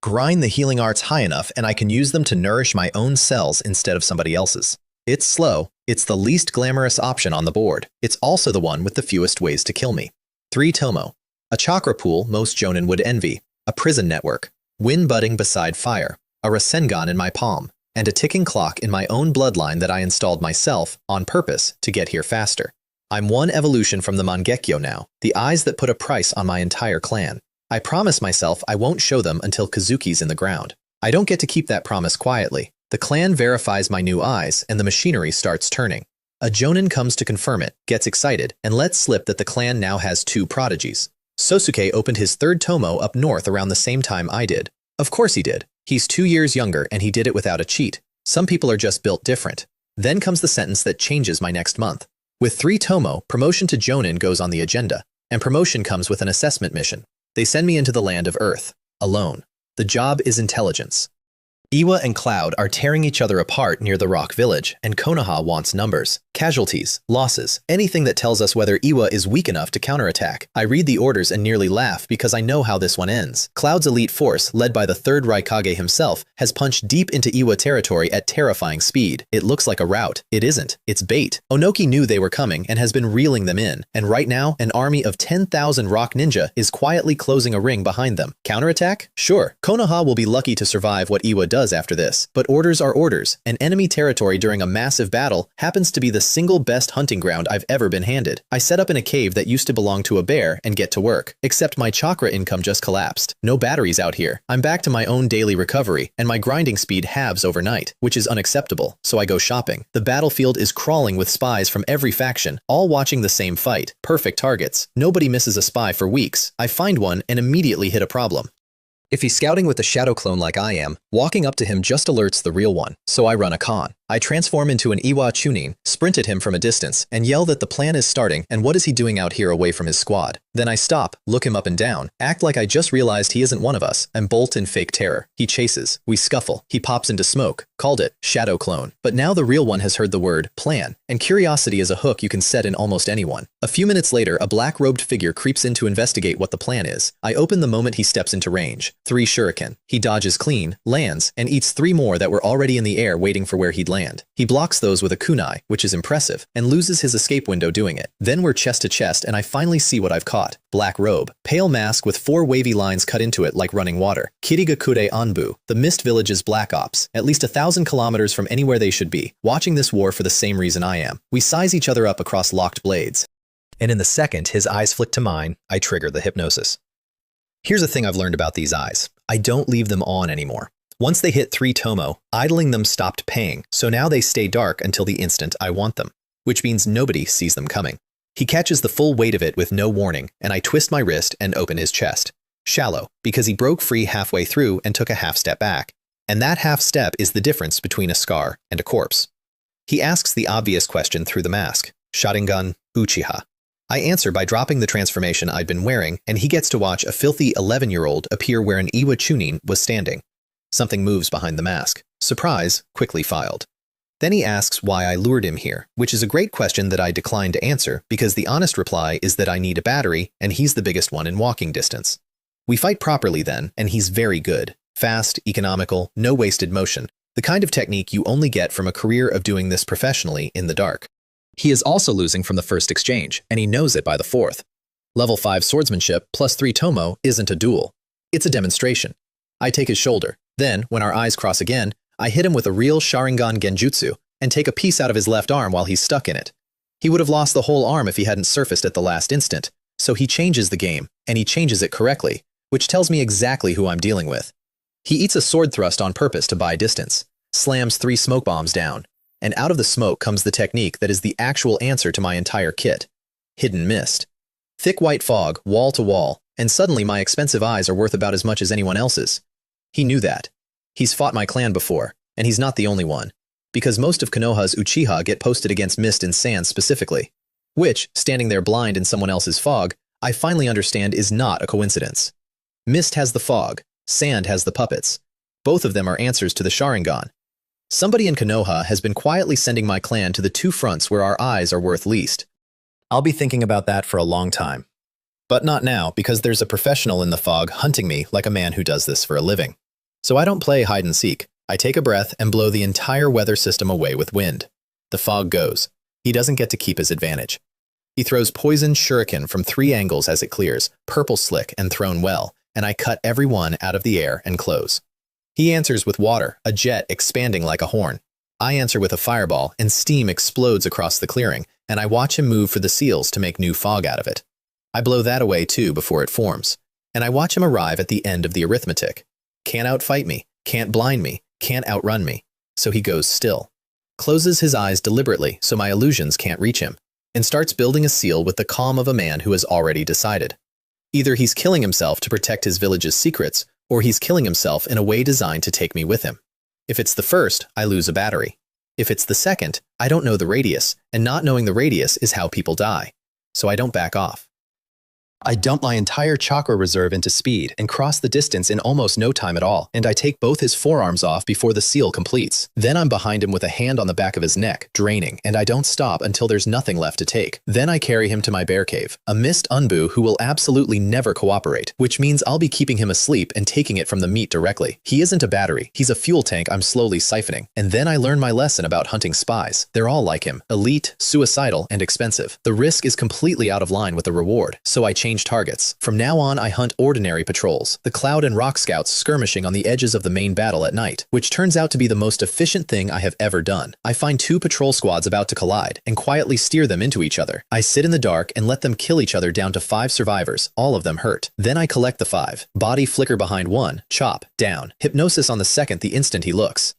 Grind the healing arts high enough and I can use them to nourish my own cells instead of somebody else's. It's slow. It's the least glamorous option on the board. It's also the one with the fewest ways to kill me. 3 tomo. A chakra pool most jonin would envy. A prison network. Wind budding beside fire. A Rasengan in my palm. And a ticking clock in my own bloodline that I installed myself on purpose to get here faster. I'm one evolution from the Mangekyo now. The eyes that put a price on my entire clan. I promise myself I won't show them until Kazuki's in the ground. I don't get to keep that promise quietly. The clan verifies my new eyes, and the machinery starts turning. A jonin comes to confirm it, gets excited, and lets slip that the clan now has 2 prodigies. Sosuke opened his 3rd tomo up north around the same time I did. Of course he did. He's 2 years younger, and he did it without a cheat. Some people are just built different. Then comes the sentence that changes my next month. With 3 tomo, promotion to jonin goes on the agenda, and promotion comes with an assessment mission. They send me into the land of Earth, alone. The job is intelligence. Iwa and Cloud are tearing each other apart near the rock village, and Konoha wants numbers, casualties, losses, anything that tells us whether Iwa is weak enough to counterattack. I read the orders and nearly laugh because I know how this one ends. Cloud's elite force, led by the 3rd Raikage himself, has punched deep into Iwa territory at terrifying speed. It looks like a rout. It isn't. It's bait. Onoki knew they were coming and has been reeling them in, and right now, an army of 10,000 rock ninja is quietly closing a ring behind them. Counterattack? Sure. Konoha will be lucky to survive what Iwa does after this, but orders are orders, and enemy territory during a massive battle happens to be the single best hunting ground I've ever been handed. I set up in a cave that used to belong to a bear and get to work, except my chakra income just collapsed. No batteries out here. I'm back to my own daily recovery, and my grinding speed halves overnight, which is unacceptable, so I go shopping. The battlefield is crawling with spies from every faction, all watching the same fight. Perfect targets. Nobody misses a spy for weeks. I find one and immediately hit a problem. If he's scouting with a shadow clone like I am, walking up to him just alerts the real one, so I run a con. I transform into an Iwa Chunin, sprint at him from a distance, and yell that the plan is starting and what is he doing out here away from his squad. Then I stop, look him up and down, act like I just realized he isn't one of us, and bolt in fake terror. He chases. We scuffle. He pops into smoke. Called it shadow clone. But now the real one has heard the word plan, and curiosity is a hook you can set in almost anyone. A few minutes later, a black-robed figure creeps in to investigate what the plan is. I open the moment he steps into range. 3 shuriken. He dodges clean, lands, and eats 3 more that were already in the air waiting for where he'd land. land. He blocks those with a kunai, which is impressive, and loses his escape window doing it. Then we're chest to chest and I finally see what I've caught. Black robe, pale mask with 4 wavy lines cut into it like running water. Kirigakure Anbu, the Mist Village's black ops, at least 1,000 kilometers from anywhere they should be, watching this war for the same reason I am. We size each other up across locked blades. And in the second his eyes flick to mine, I trigger the hypnosis. Here's a thing I've learned about these eyes. I don't leave them on anymore. Once they hit 3 tomo, idling them stopped paying, so now they stay dark until the instant I want them, which means nobody sees them coming. He catches the full weight of it with no warning, and I twist my wrist and open his chest. Shallow, because he broke free halfway through and took a half step back. And that half step is the difference between a scar and a corpse. He asks the obvious question through the mask. Sharingan, Uchiha. I answer by dropping the transformation I'd been wearing, and he gets to watch a filthy 11-year-old appear where an Iwa Chunin was standing. Something moves behind the mask. Surprise, quickly filed. Then he asks why I lured him here, which is a great question that I decline to answer because the honest reply is that I need a battery and he's the biggest one in walking distance. We fight properly then, and he's very good. Fast, economical, no wasted motion. The kind of technique you only get from a career of doing this professionally in the dark. He is also losing from the first exchange, and he knows it by the 4th. Level 5 swordsmanship plus 3 tomo isn't a duel. It's a demonstration. I take his shoulder. Then, when our eyes cross again, I hit him with a real Sharingan Genjutsu and take a piece out of his left arm while he's stuck in it. He would have lost the whole arm if he hadn't surfaced at the last instant, so he changes the game, and he changes it correctly, which tells me exactly who I'm dealing with. He eats a sword thrust on purpose to buy distance, slams 3 smoke bombs down, and out of the smoke comes the technique that is the actual answer to my entire kit. Hidden mist. Thick white fog, wall to wall, and suddenly my expensive eyes are worth about as much as anyone else's. He knew that. He's fought my clan before, and he's not the only one, because most of Konoha's Uchiha get posted against mist and sand specifically, which, standing there blind in someone else's fog, I finally understand is not a coincidence. Mist has the fog, sand has the puppets. Both of them are answers to the Sharingan. Somebody in Konoha has been quietly sending my clan to the 2 fronts where our eyes are worth least. I'll be thinking about that for a long time. But not now, because there's a professional in the fog hunting me like a man who does this for a living. So I don't play hide and seek. I take a breath and blow the entire weather system away with wind. The fog goes. He doesn't get to keep his advantage. He throws poison shuriken from 3 angles as it clears, purple slick and thrown well, and I cut every one out of the air and close. He answers with water, a jet expanding like a horn. I answer with a fireball, and steam explodes across the clearing, and I watch him move for the seals to make new fog out of it. I blow that away too before it forms, and I watch him arrive at the end of the arithmetic. Can't outfight me, can't blind me, can't outrun me, so he goes still. Closes his eyes deliberately so my illusions can't reach him, and starts building a seal with the calm of a man who has already decided. Either he's killing himself to protect his village's secrets, or he's killing himself in a way designed to take me with him. If it's the first, I lose a battery. If it's the second, I don't know the radius, and not knowing the radius is how people die. So I don't back off. I dump my entire chakra reserve into speed and cross the distance in almost no time at all, and I take both his forearms off before the seal completes. Then I'm behind him with a hand on the back of his neck, draining, and I don't stop until there's nothing left to take. Then I carry him to my bear cave, a mist unbu who will absolutely never cooperate, which means I'll be keeping him asleep and taking it from the meat directly. He isn't a battery, he's a fuel tank I'm slowly siphoning. And then I learn my lesson about hunting spies. They're all like him, elite, suicidal, and expensive. The risk is completely out of line with the reward, so I change targets. From now on, I hunt ordinary patrols, the Cloud and Rock Scouts skirmishing on the edges of the main battle at night, which turns out to be the most efficient thing I have ever done. I find 2 patrol squads about to collide and quietly steer them into each other. I sit in the dark and let them kill each other down to 5 survivors, all of them hurt. Then I collect the 5. Body flicker behind one, chop, down. Hypnosis on the second the instant he looks.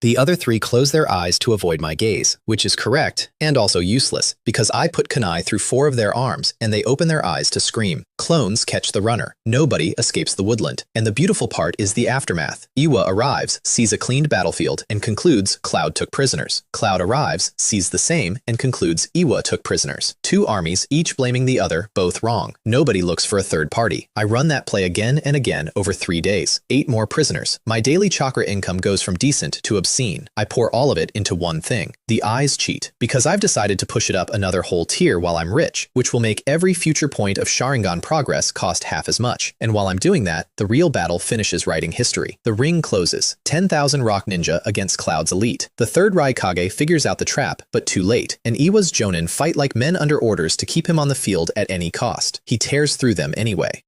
The other 3 close their eyes to avoid my gaze, which is correct and also useless, because I put kunai through 4 of their arms and they open their eyes to scream. Clones catch the runner. Nobody escapes the woodland. And the beautiful part is the aftermath. Iwa arrives, sees a cleaned battlefield, and concludes Cloud took prisoners. Cloud arrives, sees the same, and concludes Iwa took prisoners. 2 armies, each blaming the other, both wrong. Nobody looks for a third party. I run that play again and again over 3 days. 8 more prisoners. My daily chakra income goes from decent to obscene. I pour all of it into one thing. The eyes cheat, because I've decided to push it up another whole tier while I'm rich, which will make every future point of Sharingan progress cost half as much. And while I'm doing that, the real battle finishes writing history. The ring closes. 10,000 Rock Ninja against Cloud's elite. The third Raikage figures out the trap, but too late. And Iwa's Jonin fight like men under orders to keep him on the field at any cost. He tears through them anyway.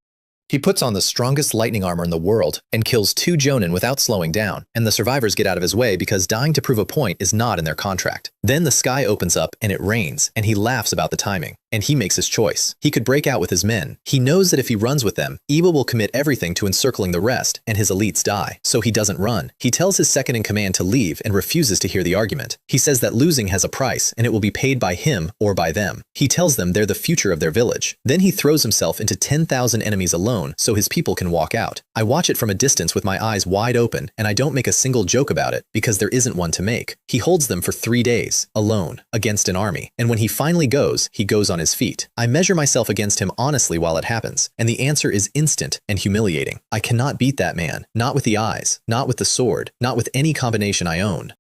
He puts on the strongest lightning armor in the world and kills 2 Jonin without slowing down, and the survivors get out of his way because dying to prove a point is not in their contract. Then the sky opens up and it rains, and he laughs about the timing. And he makes his choice. He could break out with his men. He knows that if he runs with them, Iwa will commit everything to encircling the rest, and his elites die. So he doesn't run. He tells his second-in-command to leave and refuses to hear the argument. He says that losing has a price, and it will be paid by him or by them. He tells them they're the future of their village. Then he throws himself into 10,000 enemies alone so his people can walk out. I watch it from a distance with my eyes wide open, and I don't make a single joke about it because there isn't one to make. He holds them for 3 days, alone, against an army. And when he finally goes, he goes on his feet. I measure myself against him honestly while it happens, and the answer is instant and humiliating. I cannot beat that man, not with the eyes, not with the sword, not with any combination I own.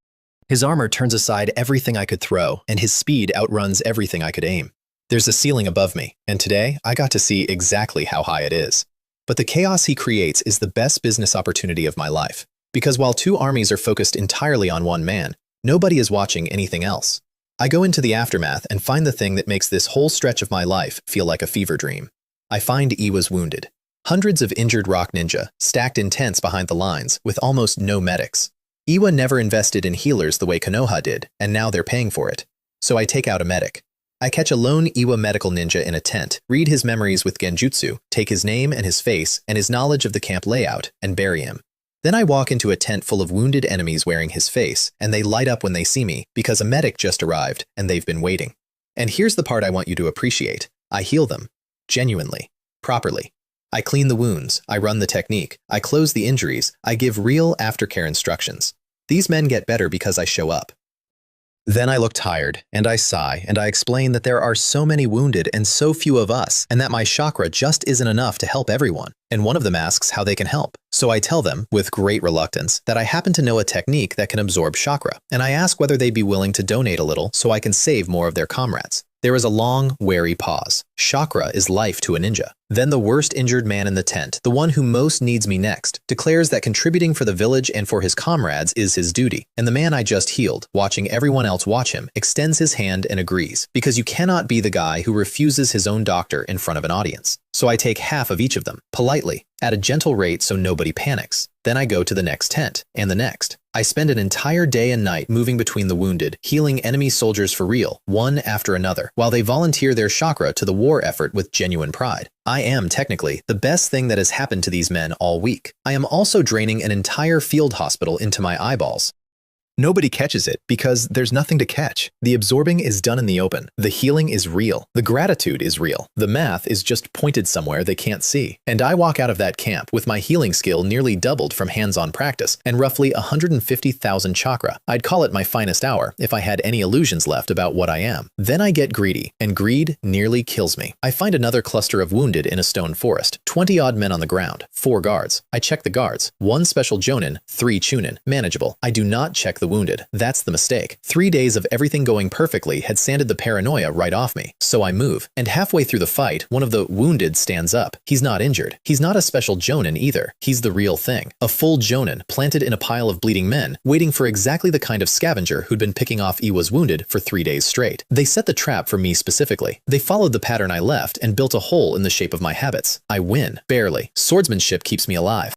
His armor turns aside everything I could throw, and his speed outruns everything I could aim. There's a ceiling above me, and today I got to see exactly how high it is. But the chaos he creates is the best business opportunity of my life, because while 2 armies are focused entirely on one man, nobody is watching anything else. I go into the aftermath and find the thing that makes this whole stretch of my life feel like a fever dream. I find Iwa's wounded. Hundreds of injured Rock Ninja, stacked in tents behind the lines, with almost no medics. Iwa never invested in healers the way Konoha did, and now they're paying for it. So I take out a medic. I catch a lone Iwa medical ninja in a tent, read his memories with genjutsu, take his name and his face and his knowledge of the camp layout, and bury him. Then I walk into a tent full of wounded enemies wearing his face, and they light up when they see me because a medic just arrived and they've been waiting. And here's the part I want you to appreciate. I heal them. Genuinely. Properly. I clean the wounds. I run the technique. I close the injuries. I give real aftercare instructions. These men get better because I show up. Then I look tired, and I sigh, and I explain that there are so many wounded and so few of us, and that my chakra just isn't enough to help everyone. And one of them asks how they can help. So I tell them, with great reluctance, that I happen to know a technique that can absorb chakra, and I ask whether they'd be willing to donate a little so I can save more of their comrades. There is a long, wary pause. Chakra is life to a ninja. Then the worst injured man in the tent, the one who most needs me next, declares that contributing for the village and for his comrades is his duty. And the man I just healed, watching everyone else watch him, extends his hand and agrees, because you cannot be the guy who refuses his own doctor in front of an audience. So I take half of each of them, politely, at a gentle rate so nobody panics. Then I go to the next tent, and the next. I spend an entire day and night moving between the wounded, healing enemy soldiers for real, one after another, while they volunteer their chakra to the war effort with genuine pride. I am, technically, the best thing that has happened to these men all week. I am also draining an entire field hospital into my eyeballs. Nobody catches it because there's nothing to catch. The absorbing is done in the open. The healing is real. The gratitude is real. The math is just pointed somewhere they can't see. And I walk out of that camp with my healing skill nearly doubled from hands-on practice and roughly 150,000 chakra. I'd call it my finest hour if I had any illusions left about what I am. Then I get greedy, and greed nearly kills me. I find another cluster of wounded in a stone forest. 20-odd men on the ground. 4 guards. I check the guards. 1 special jonin, 3 chunin. Manageable. I do not check the wounded. That's the mistake. 3 days of everything going perfectly had sanded the paranoia right off me. So I move, and halfway through the fight, one of the wounded stands up. He's not injured. He's not a special jonin either. He's the real thing. A full jonin planted in a pile of bleeding men, waiting for exactly the kind of scavenger who'd been picking off Iwa's wounded for 3 days straight. They set the trap for me specifically. They followed the pattern I left and built a hole in the shape of my habits. I win. Barely. Swordsmanship keeps me alive.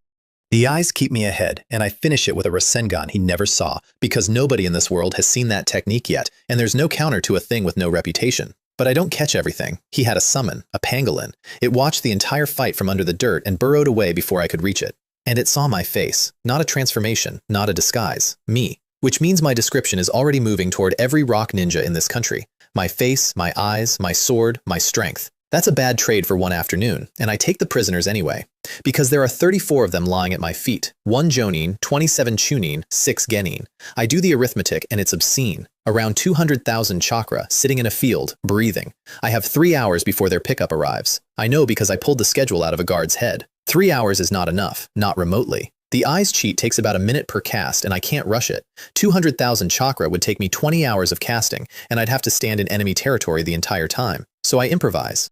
The eyes keep me ahead, and I finish it with a Rasengan he never saw, because nobody in this world has seen that technique yet, and there's no counter to a thing with no reputation. But I don't catch everything. He had a summon, a pangolin. It watched the entire fight from under the dirt and burrowed away before I could reach it. And it saw my face. Not a transformation, not a disguise. Me. Which means my description is already moving toward every rock ninja in this country. My face, my eyes, my sword, my strength. That's a bad trade for one afternoon, and I take the prisoners anyway, because there are 34 of them lying at my feet. 1 jonin, 27 chunin, 6 genin. I do the arithmetic and it's obscene. Around 200,000 chakra, sitting in a field, breathing. I have 3 hours before their pickup arrives. I know because I pulled the schedule out of a guard's head. 3 hours is not enough, not remotely. The eyes cheat takes about a minute per cast, and I can't rush it. 200,000 chakra would take me 20 hours of casting, and I'd have to stand in enemy territory the entire time. So I improvise.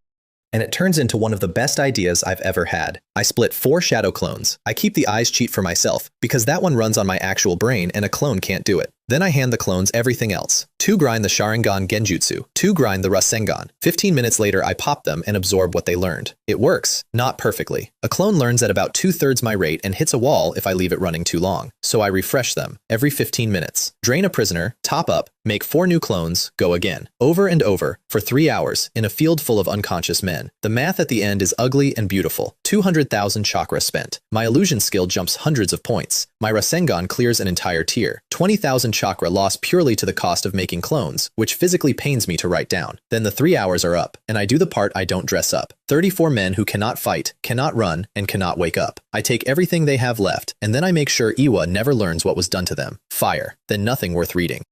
and it turns into one of the best ideas I've ever had. I split 4 shadow clones. I keep the eyes cheat for myself, because that one runs on my actual brain and a clone can't do it. Then I hand the clones everything else. 2 grind the Sharingan Genjutsu, 2 grind the Rasengan. 15 minutes later, I pop them and absorb what they learned. It works, not perfectly. A clone learns at about 2/3 my rate and hits a wall if I leave it running too long, so I refresh them every 15 minutes. Drain a prisoner, top up, make 4 new clones, go again. Over and over, for 3 hours, in a field full of unconscious men. The math at the end is ugly and beautiful. 200,000 chakra spent. My illusion skill jumps hundreds of points. My Rasengan clears an entire tier. 20,000 chakra lost purely to the cost of making clones, which physically pains me to write down. Then the 3 hours are up, and I do the part I don't dress up. 34 men who cannot fight, cannot run, and cannot wake up. I take everything they have left, and then I make sure Iwa never learns what was done to them. Fire. Then nothing worth reading.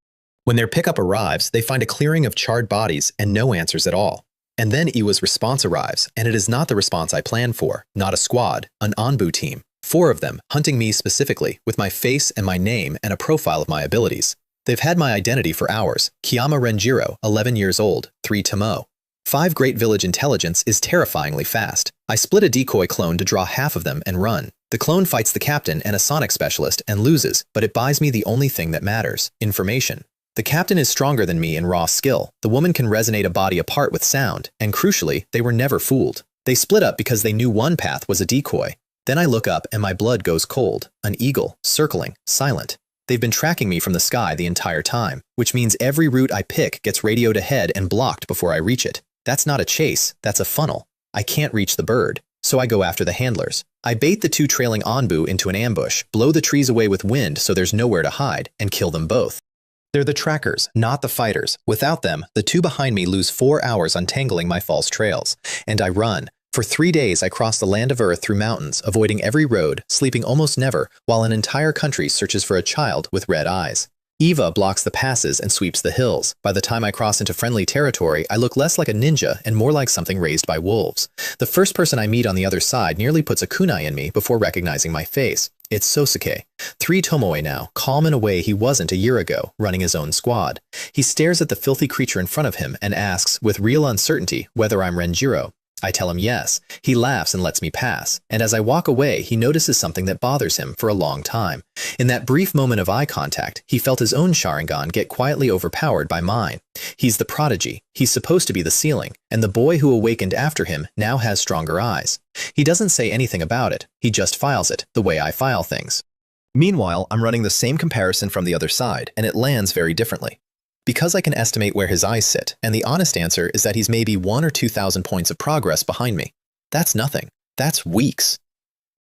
When their pickup arrives, they find a clearing of charred bodies and no answers at all. And then Iwa's response arrives, and it is not the response I planned for. Not a squad, an Anbu team. 4 of them, hunting me specifically, with my face and my name and a profile of my abilities. They've had my identity for hours. Kiyama Renjiro, 11 years old, 3 Tomo. 5 Great Village intelligence is terrifyingly fast. I split a decoy clone to draw half of them and run. The clone fights the captain and a sonic specialist and loses, but it buys me the only thing that matters, information. The captain is stronger than me in raw skill. The woman can resonate a body apart with sound, and crucially, they were never fooled. They split up because they knew one path was a decoy. Then I look up and my blood goes cold. An eagle, circling, silent. They've been tracking me from the sky the entire time, which means every route I pick gets radioed ahead and blocked before I reach it. That's not a chase, that's a funnel. I can't reach the bird, so I go after the handlers. I bait the 2 trailing Anbu into an ambush, blow the trees away with wind so there's nowhere to hide, and kill them both. They're the trackers, not the fighters. Without them, the 2 behind me lose 4 hours untangling my false trails. And I run. For 3 days, I cross the land of Earth through mountains, avoiding every road, sleeping almost never, while an entire country searches for a child with red eyes. Eva blocks the passes and sweeps the hills. By the time I cross into friendly territory, I look less like a ninja and more like something raised by wolves. The first person I meet on the other side nearly puts a kunai in me before recognizing my face. It's Sosuke. 3 Tomoe now, calm in a way he wasn't a year ago, running his own squad. He stares at the filthy creature in front of him and asks, with real uncertainty, whether I'm Renjiro. I tell him yes. He laughs and lets me pass. And as I walk away, he notices something that bothers him for a long time. In that brief moment of eye contact, he felt his own Sharingan get quietly overpowered by mine. He's the prodigy. He's supposed to be the ceiling. And the boy who awakened after him now has stronger eyes. He doesn't say anything about it. He just files it, the way I file things. Meanwhile, I'm running the same comparison from the other side, and it lands very differently. Because I can estimate where his eyes sit, and the honest answer is that he's maybe 1,000 or 2,000 points of progress behind me. That's nothing. That's weeks.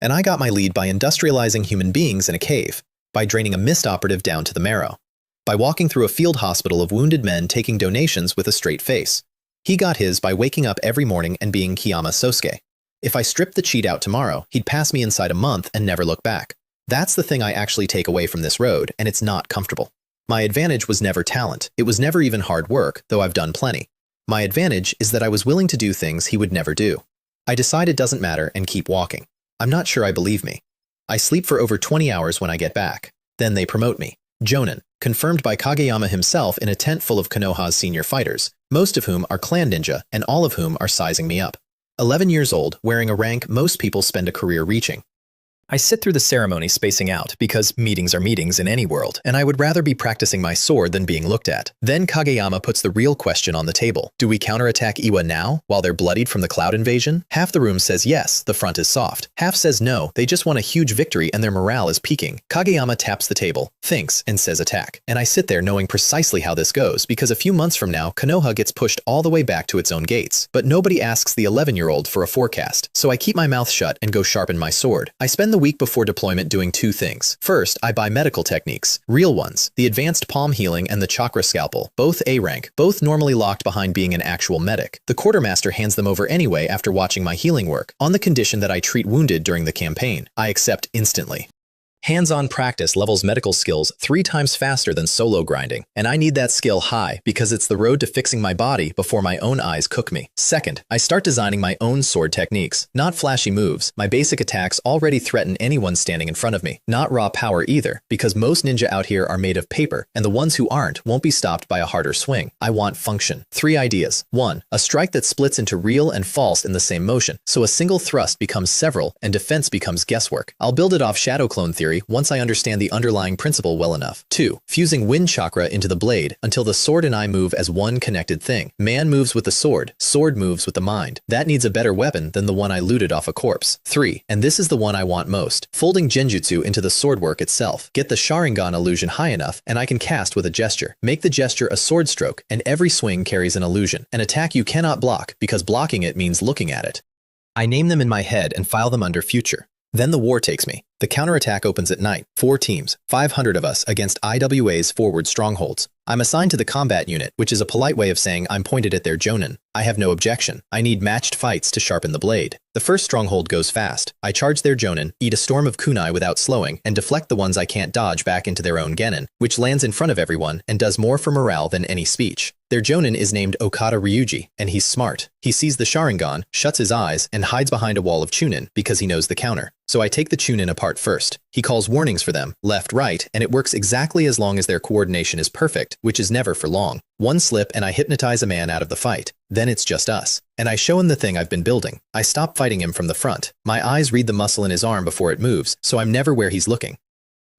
And I got my lead by industrializing human beings in a cave, by draining a mist operative down to the marrow, by walking through a field hospital of wounded men taking donations with a straight face. He got his by waking up every morning and being Kiyama Sosuke. If I stripped the cheat out tomorrow, he'd pass me inside a month and never look back. That's the thing I actually take away from this road, and it's not comfortable. My advantage was never talent. It was never even hard work, though I've done plenty. My advantage is that I was willing to do things he would never do. I decide it doesn't matter and keep walking. I'm not sure I believe me. I sleep for over 20 hours when I get back. Then they promote me. Jonin, confirmed by Kageyama himself in a tent full of Konoha's senior fighters, most of whom are clan ninja and all of whom are sizing me up. 11 years old, wearing a rank most people spend a career reaching. I sit through the ceremony spacing out because meetings are meetings in any world, and I would rather be practicing my sword than being looked at. Then Kageyama puts the real question on the table. Do we counterattack Iwa now, while they're bloodied from the cloud invasion? Half the room says yes, the front is soft. Half says no, they just want a huge victory and their morale is peaking. Kageyama taps the table, thinks, and says attack. And I sit there knowing precisely how this goes, because a few months from now, Konoha gets pushed all the way back to its own gates. But nobody asks the 11-year-old for a forecast, so I keep my mouth shut and go sharpen my sword. I spend the week before deployment doing 2 things. First, I buy medical techniques, real ones, the advanced palm healing and the chakra scalpel, both A rank, both normally locked behind being an actual medic. The quartermaster hands them over anyway after watching my healing work, on the condition that I treat wounded during the campaign. I accept instantly. Hands-on practice levels medical skills 3 times faster than solo grinding, and I need that skill high because it's the road to fixing my body before my own eyes cook me. Second, I start designing my own sword techniques. Not flashy moves. My basic attacks already threaten anyone standing in front of me. Not raw power either, because most ninja out here are made of paper, and the ones who aren't won't be stopped by a harder swing. I want function. 3 ideas. 1. A strike that splits into real and false in the same motion, so a single thrust becomes several and defense becomes guesswork. I'll build it off shadow clone theory once I understand the underlying principle well enough. 2. Fusing wind chakra into the blade until the sword and I move as one connected thing. Man moves with the sword moves with the mind. That needs a better weapon than the one I looted off a corpse. 3. And this is the one I want most. Folding genjutsu into the sword work itself. Get the Sharingan illusion high enough and I can cast with a gesture. Make the gesture a sword stroke and every swing carries an illusion. An attack you cannot block because blocking it means looking at it. I name them in my head and file them under future. Then the war takes me. The counterattack opens at night. 4 teams, 500 of us against IWA's forward strongholds. I'm assigned to the combat unit, which is a polite way of saying I'm pointed at their jonin. I have no objection. I need matched fights to sharpen the blade. The first stronghold goes fast. I charge their jonin, eat a storm of kunai without slowing, and deflect the ones I can't dodge back into their own genin, which lands in front of everyone and does more for morale than any speech. Their jonin is named Okada Ryuji, and he's smart. He sees the Sharingan, shuts his eyes, and hides behind a wall of chunin because he knows the counter. So I take the chunin apart first. He calls warnings for them, left, right, and it works exactly as long as their coordination is perfect, which is never for long. One slip and I hypnotize a man out of the fight. Then it's just us. And I show him the thing I've been building. I stop fighting him from the front. My eyes read the muscle in his arm before it moves, so I'm never where he's looking.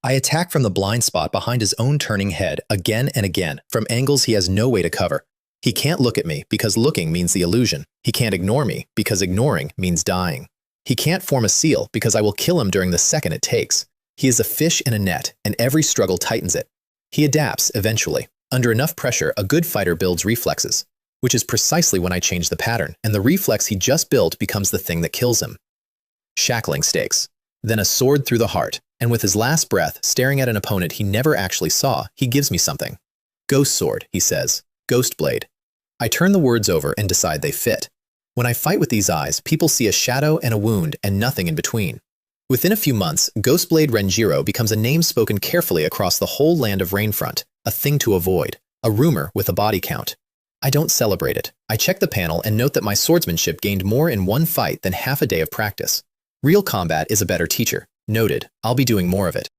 I attack from the blind spot behind his own turning head again and again, from angles he has no way to cover. He can't look at me because looking means the illusion. He can't ignore me because ignoring means dying. He can't form a seal because I will kill him during the second it takes. He is a fish in a net, and every struggle tightens it. He adapts eventually. Under enough pressure, a good fighter builds reflexes, which is precisely when I change the pattern, and the reflex he just built becomes the thing that kills him. Shackling stakes. Then a sword through the heart, and with his last breath, staring at an opponent he never actually saw, he gives me something. Ghost sword, he says. Ghost blade. I turn the words over and decide they fit. When I fight with these eyes, people see a shadow and a wound and nothing in between. Within a few months, Ghostblade Renjiro becomes a name spoken carefully across the whole land of Rainfront, a thing to avoid, a rumor with a body count. I don't celebrate it. I check the panel and note that my swordsmanship gained more in one fight than half a day of practice. Real combat is a better teacher. Noted. I'll be doing more of it.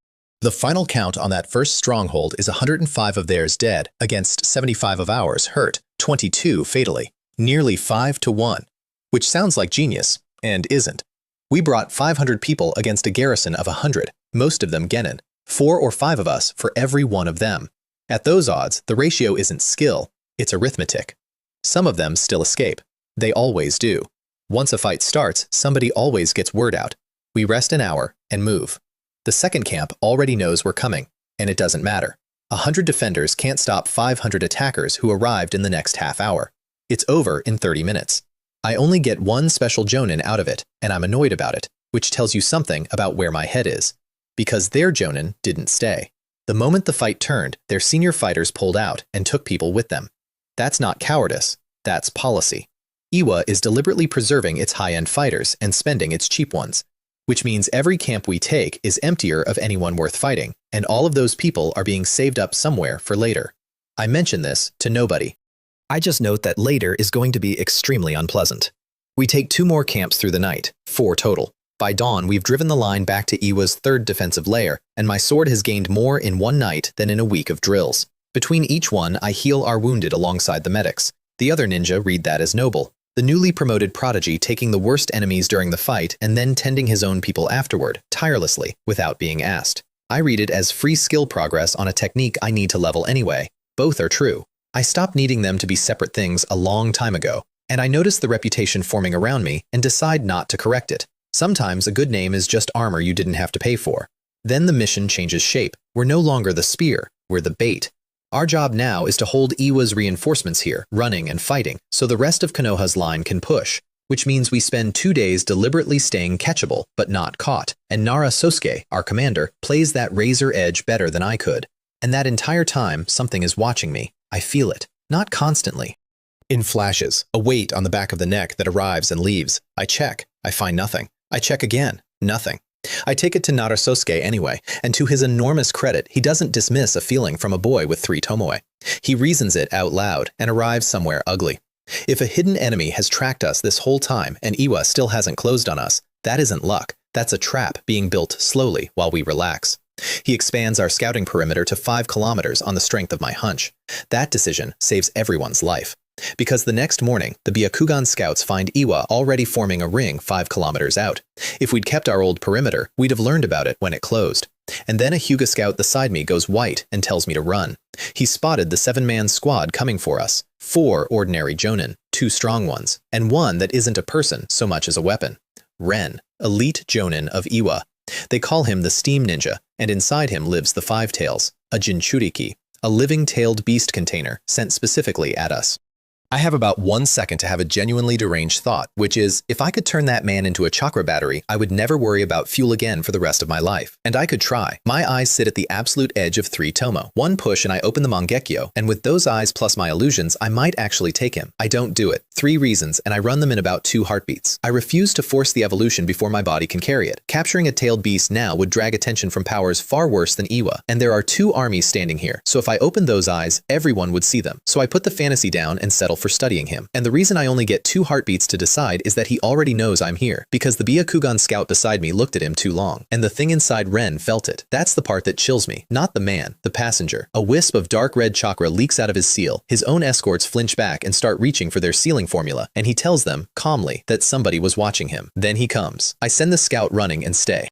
The final count on that first stronghold is 105 of theirs dead against 75 of ours hurt, 22 fatally. Nearly 5 to 1, which sounds like genius, and isn't. We brought 500 people against a garrison of 100, most of them genin, 4 or 5 of us for every one of them. At those odds, the ratio isn't skill, it's arithmetic. Some of them still escape. They always do. Once a fight starts, somebody always gets word out. We rest an hour and move. The second camp already knows we're coming, and it doesn't matter. 100 defenders can't stop 500 attackers who arrived in the next half hour. It's over in 30 minutes. I only get one special jonin out of it, and I'm annoyed about it, which tells you something about where my head is. Because their jonin didn't stay. The moment the fight turned, their senior fighters pulled out and took people with them. That's not cowardice, that's policy. Iwa is deliberately preserving its high-end fighters and spending its cheap ones, which means every camp we take is emptier of anyone worth fighting, and all of those people are being saved up somewhere for later. I mention this to nobody. I just note that later is going to be extremely unpleasant. We take 2 more camps through the night, 4 total. By dawn, we've driven the line back to Iwa's 3rd defensive layer, and my sword has gained more in one night than in a week of drills. Between each one, I heal our wounded alongside the medics. The other ninja read that as noble. The newly promoted prodigy taking the worst enemies during the fight and then tending his own people afterward, tirelessly, without being asked. I read it as free skill progress on a technique I need to level anyway. Both are true. I stopped needing them to be separate things a long time ago, and I notice the reputation forming around me and decide not to correct it. Sometimes a good name is just armor you didn't have to pay for. Then the mission changes shape. We're no longer the spear, we're the bait. Our job now is to hold Iwa's reinforcements here, running and fighting, so the rest of Konoha's line can push, which means we spend 2 days deliberately staying catchable, but not caught. And Nara Sosuke, our commander, plays that razor edge better than I could. And that entire time, something is watching me. I feel it. Not constantly. In flashes, a weight on the back of the neck that arrives and leaves. I check. I find nothing. I check again. Nothing. I take it to Narasosuke anyway, and to his enormous credit, he doesn't dismiss a feeling from a boy with 3 tomoe. He reasons it out loud and arrives somewhere ugly. If a hidden enemy has tracked us this whole time and Iwa still hasn't closed on us, that isn't luck. That's a trap being built slowly while we relax. He expands our scouting perimeter to 5 kilometers on the strength of my hunch. That decision saves everyone's life. Because the next morning, the Byakugan scouts find Iwa already forming a ring 5 kilometers out. If we'd kept our old perimeter, we'd have learned about it when it closed. And then a Hyuga scout beside me goes white and tells me to run. He spotted the 7-man squad coming for us. 4 ordinary jonin, 2 strong ones, and 1 that isn't a person so much as a weapon. Ren, elite jonin of Iwa. They call him the Steam Ninja, and inside him lives the 5 tails, a Jinchuriki, a living tailed beast container sent specifically at us. I have about 1 second to have a genuinely deranged thought, which is, if I could turn that man into a chakra battery, I would never worry about fuel again for the rest of my life. And I could try. My eyes sit at the absolute edge of 3 tomo. 1 push and I open the Mangekyo, and with those eyes plus my illusions, I might actually take him. I don't do it. 3 reasons, and I run them in about 2 heartbeats. I refuse to force the evolution before my body can carry it. Capturing a tailed beast now would drag attention from powers far worse than Iwa, and there are 2 armies standing here, so if I opened those eyes, everyone would see them. So I put the fantasy down and settle for studying him. And the reason I only get 2 heartbeats to decide is that he already knows I'm here, because the Byakugan scout beside me looked at him too long, and the thing inside Ren felt it. That's the part that chills me, not the man, the passenger. A wisp of dark red chakra leaks out of his seal. His own escorts flinch back and start reaching for their sealing formula, and he tells them, calmly, that somebody was watching him. Then he comes. I send the scout running and stay.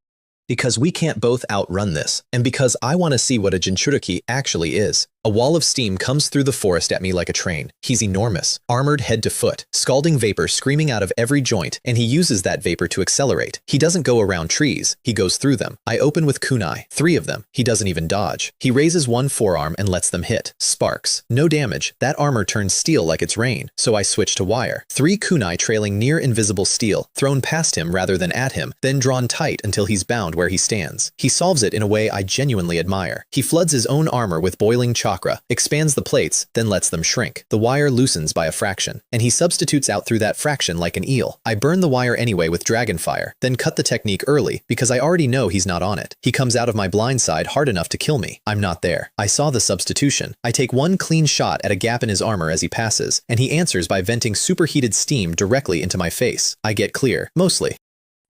Because we can't both outrun this, and because I want to see what a Jinchuriki actually is. A wall of steam comes through the forest at me like a train. He's enormous, armored head to foot, scalding vapor screaming out of every joint, and he uses that vapor to accelerate. He doesn't go around trees, he goes through them. I open with kunai, 3 of them. He doesn't even dodge. He raises 1 forearm and lets them hit. Sparks. No damage. That armor turns steel like it's rain, so I switch to wire. 3 kunai trailing near invisible steel, thrown past him rather than at him, then drawn tight until he's bound where he stands. He solves it in a way I genuinely admire. He floods his own armor with boiling chakra, expands the plates, then lets them shrink. The wire loosens by a fraction, and he substitutes out through that fraction like an eel. I burn the wire anyway with dragon fire, then cut the technique early because I already know he's not on it. He comes out of my blind side hard enough to kill me. I'm not there. I saw the substitution. I take 1 clean shot at a gap in his armor as he passes, and he answers by venting superheated steam directly into my face. I get clear, mostly.